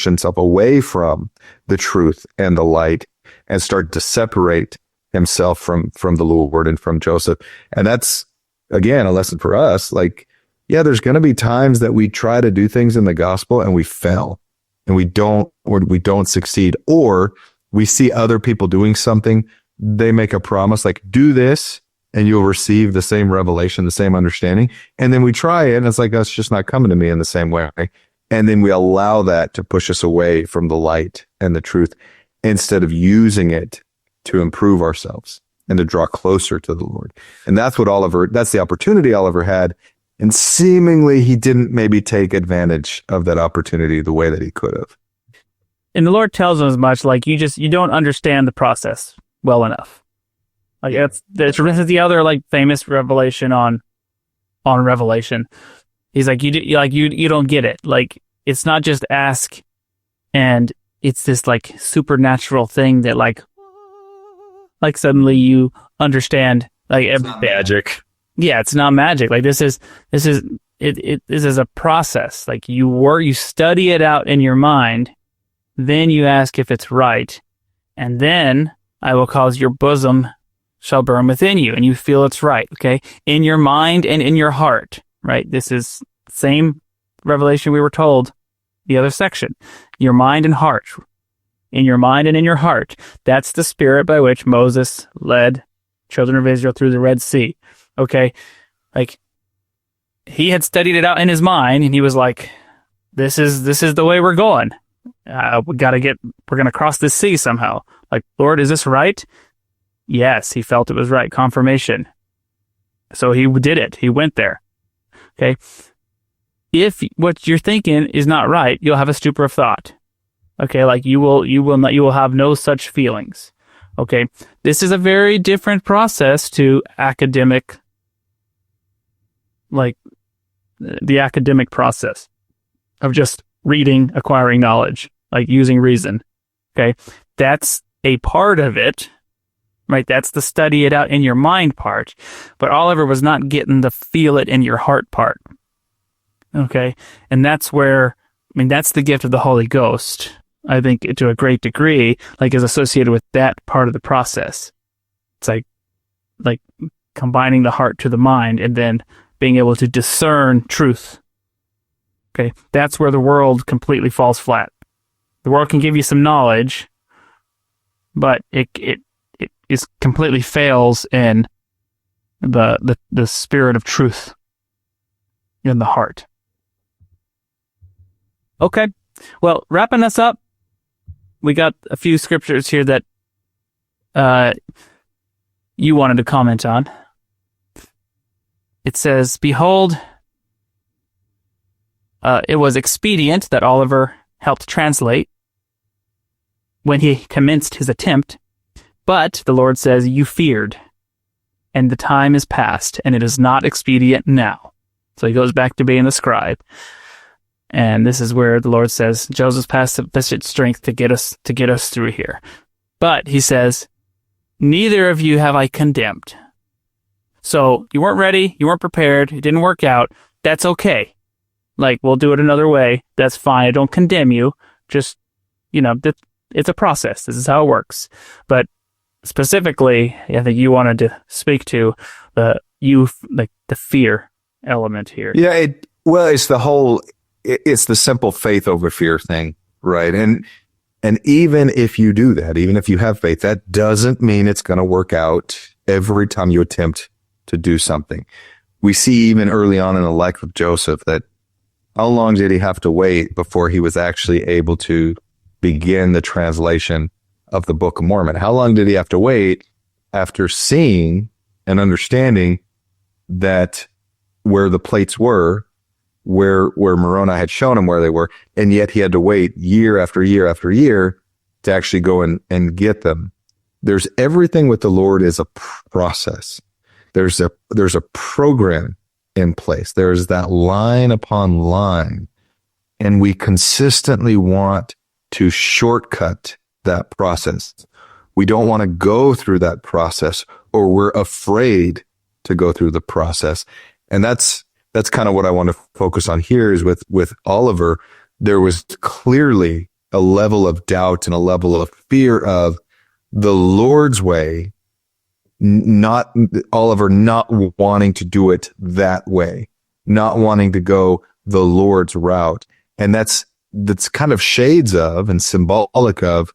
himself away from the truth and the light and start to separate himself from the Lord and from Joseph. And that's, again, a lesson for us. Like, yeah, there's going to be times that we try to do things in the gospel and we fail and we don't succeed, or we see other people doing something. They make a promise like, do this and you'll receive the same revelation, the same understanding. And then we try it and it's like, that's just not coming to me in the same way. And then we allow that to push us away from the light and the truth instead of using it to improve ourselves and to draw closer to the Lord. And that's the opportunity Oliver had. And seemingly he didn't maybe take advantage of that opportunity the way that he could have. And the Lord tells him as much, like, you don't understand the process well enough. Like, this is the other, like, famous revelation on Revelation. He's like, you don't get it. Like, it's not just ask and it's this like supernatural thing that like suddenly you understand, like, It's not magic. Yeah, it's not magic. Like, this is a process. Like, you study it out in your mind, then you ask if it's right, and then I will cause your bosom shall burn within you, and you feel it's right. Okay, in your mind and in your heart. Right. This is same revelation we were told. The other section, your mind and heart. In your mind and in your heart. That's the spirit by which Moses led children of Israel through the Red Sea. Okay, like, he had studied it out in his mind, and he was like, "This is the way we're going. We're gonna cross this sea somehow. Like, Lord, is this right?" Yes, he felt it was right. Confirmation. So he did it. He went there. Okay, if what you're thinking is not right, you'll have a stupor of thought. Okay, like you will have no such feelings. Okay, this is a very different process to academic. Like the academic process of just reading, acquiring knowledge, like using reason. Okay, that's a part of it, right? That's the study it out in your mind part. But Oliver was not getting the feel it in your heart part. Okay, and that's where, that's the gift of the Holy Ghost. I think to a great degree, like, is associated with that part of the process. It's like combining the heart to the mind and then being able to discern truth. Okay, that's where the world completely falls flat. The world can give you some knowledge, but it is completely fails in the spirit of truth in the heart. Okay, well, wrapping us up, we got a few scriptures here that you wanted to comment on. It says, "Behold, it was expedient," that Oliver helped translate, "when he commenced his attempt, but," the Lord says, "you feared, and the time is past, and it is not expedient now." So he goes back to being the scribe. And this is where the Lord says, Joseph's past sufficient strength to get us through here. But he says, "Neither of you have I condemned." So you weren't ready, you weren't prepared, it didn't work out. That's okay. Like, we'll do it another way. That's fine. I don't condemn you. Just, it's a process. This is how it works. But specifically, I think you wanted to speak to the fear element here. Yeah, it's the simple faith over fear thing, right? And even if you do that, even if you have faith, that doesn't mean it's going to work out every time you attempt to do something. We see even early on in the life of Joseph that how long did he have to wait before he was actually able to begin the translation of the Book of Mormon? How long did he have to wait after seeing and understanding that where the plates were, where Moroni had shown him where they were, and yet he had to wait year after year after year to actually go and get them? There's everything with the Lord is a process. There's a program in place. There's that line upon line, and we consistently want to shortcut that process. We don't want to go through that process, or we're afraid to go through the process. And that's kind of what I want to focus on here is with Oliver. There was clearly a level of doubt and a level of fear of the Lord's way, not Oliver not wanting to do it that way, not wanting to go the Lord's route. And that's kind of shades of and symbolic of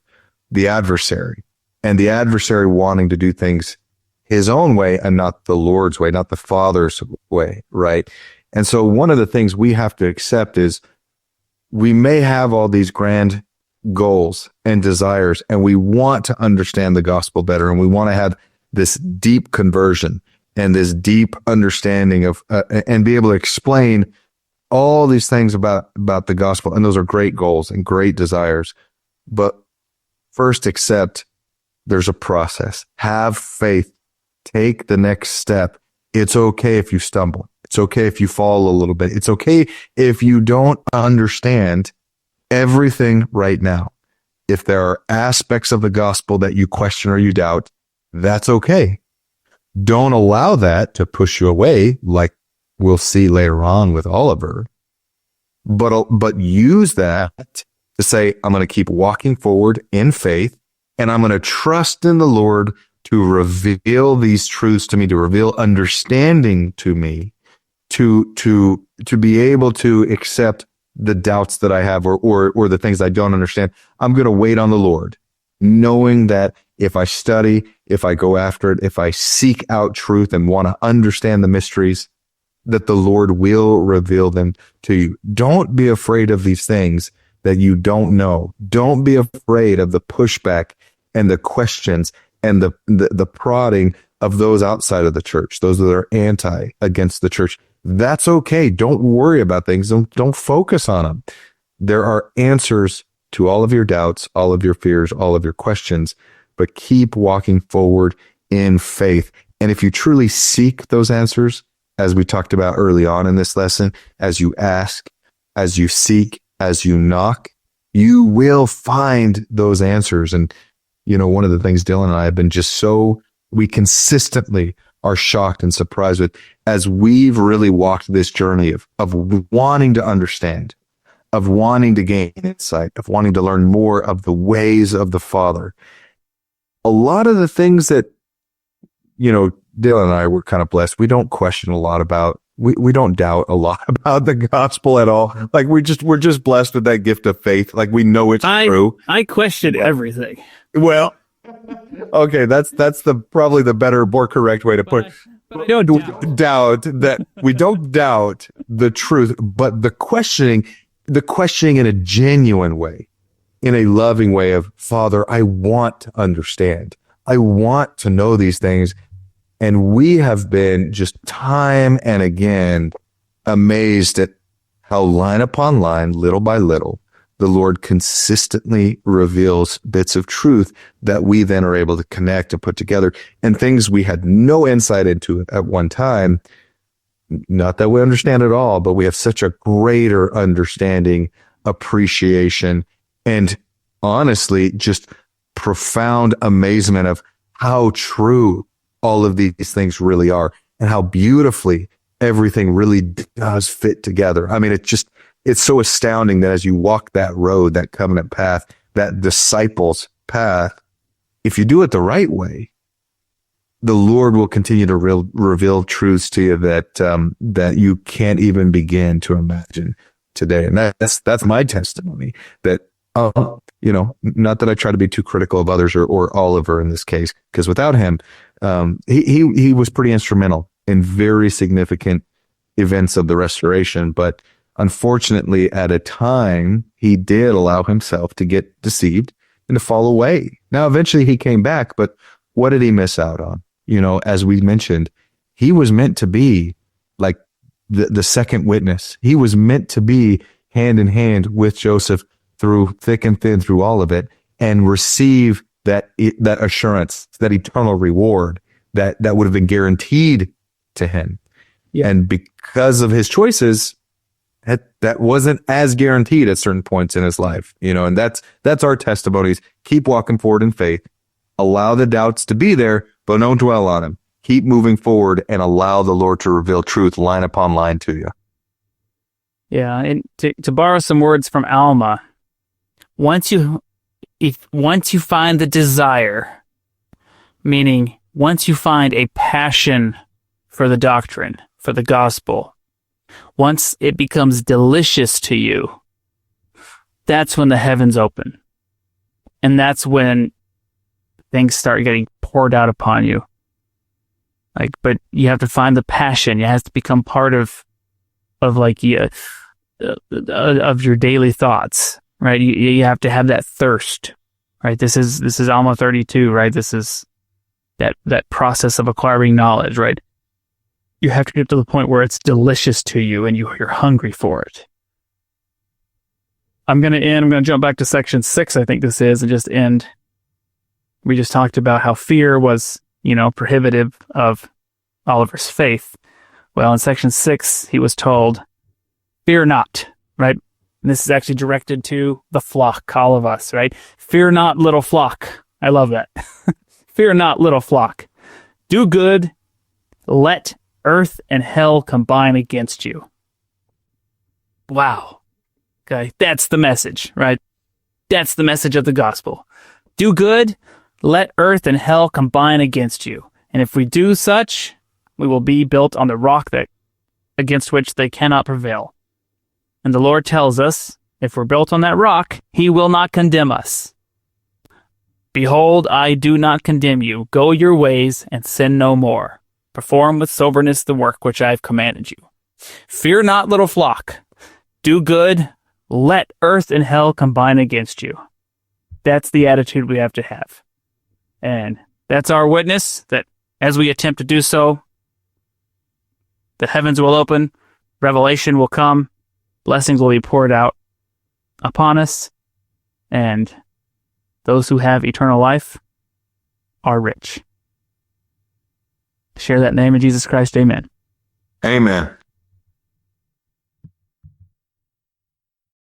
the adversary, and the adversary wanting to do things his own way and not the Lord's way, not the Father's way, right? And so one of the things we have to accept is we may have all these grand goals and desires, and we want to understand the gospel better, and we want to have this deep conversion and this deep understanding of and be able to explain all these things about the gospel. And those are great goals and great desires. But first, accept there's a process. Have faith. Take the next step. It's okay if you stumble. It's okay if you fall a little bit. It's okay if you don't understand everything right now. If there are aspects of the gospel that you question or you doubt, that's okay. Don't allow that to push you away, like we'll see later on with Oliver. But use that to say, I'm going to keep walking forward in faith, and I'm going to trust in the Lord to reveal these truths to me, to reveal understanding to me, to be able to accept the doubts that I have or the things I don't understand. I'm going to wait on the Lord, knowing that if I study, if I go after it, if I seek out truth and want to understand the mysteries, that the Lord will reveal them to you. Don't be afraid of these things that you don't know. Don't be afraid of the pushback and the questions and the prodding of those outside of the church, those that are anti against the church. That's okay. Don't worry about things. Don't focus on them. There are answers to all of your doubts, all of your fears, all of your questions, but keep walking forward in faith. And if you truly seek those answers, as we talked about early on in this lesson, as you ask, as you seek, as you knock, you will find those answers. And, you know, one of the things Dylan and I have been we consistently are shocked and surprised with as we've really walked this journey of wanting to understand, of wanting to gain insight, of wanting to learn more of the ways of the Father. A lot of the things that, you know, Dylan and I were kind of blessed. We don't question a lot about, we don't doubt a lot about the gospel at all. Like we're just blessed with that gift of faith. Like we know it's true. I question everything. Well, okay, that's probably the better, more correct way to put it. But I don't doubt that we don't doubt the truth, but the questioning in a genuine way, in a loving way of, Father, I want to understand. I want to know these things. And we have been just time and again amazed at how line upon line, little by little, the Lord consistently reveals bits of truth that we then are able to connect and put together, and things we had no insight into at one time. Not that we understand it all, but we have such a greater understanding, appreciation, and honestly, just profound amazement of how true all of these things really are and how beautifully everything really does fit together. I mean, it's so astounding that as you walk that road, that covenant path, that disciple's path, if you do it the right way, the Lord will continue to reveal truths to you that you can't even begin to imagine today. And that's my testimony that, not that I try to be too critical of others or Oliver in this case, because without him, he was pretty instrumental in very significant events of the restoration. But unfortunately, at a time, he did allow himself to get deceived and to fall away. Now, eventually he came back, but what did he miss out on? As we mentioned, he was meant to be like the second witness. He was meant to be hand in hand with Joseph through thick and thin, through all of it, and receive that assurance, that eternal reward that would have been guaranteed to him. Yeah. And because of his choices, that wasn't as guaranteed at certain points in his life, and that's our testimonies. Keep walking forward in faith. Allow the doubts to be there, but don't dwell on them. Keep moving forward and allow the Lord to reveal truth line upon line to you. Yeah, and to borrow some words from Alma, once you find the desire, meaning once you find a passion for the doctrine, for the gospel, once it becomes delicious to you, that's when the heavens open. And that's when things start getting poured out upon you. But you have to find the passion. It has to become part of your daily thoughts, right? You have to have that thirst, right? This is Alma 32, right? This is that process of acquiring knowledge, right? You have to get to the point where it's delicious to you and you're hungry for it. I'm going to jump back to section 6, I think this is, and just end. We just talked about how fear was, prohibitive of Oliver's faith. Well, in section 6, he was told, fear not, right? And this is actually directed to the flock, all of us, right? Fear not, little flock. I love that. Fear not, little flock. Do good. Let earth and hell combine against you. Wow. Okay, that's the message, right? That's the message of the gospel. Do good. Let earth and hell combine against you. And if we do such, we will be built on the rock against which they cannot prevail. And the Lord tells us, if we're built on that rock, he will not condemn us. Behold, I do not condemn you. Go your ways and sin no more. Perform with soberness the work which I have commanded you. Fear not, little flock. Do good. Let earth and hell combine against you. That's the attitude we have to have. And that's our witness, that as we attempt to do so, the heavens will open, revelation will come, blessings will be poured out upon us, and those who have eternal life are rich. Share that name of Jesus Christ. Amen. Amen.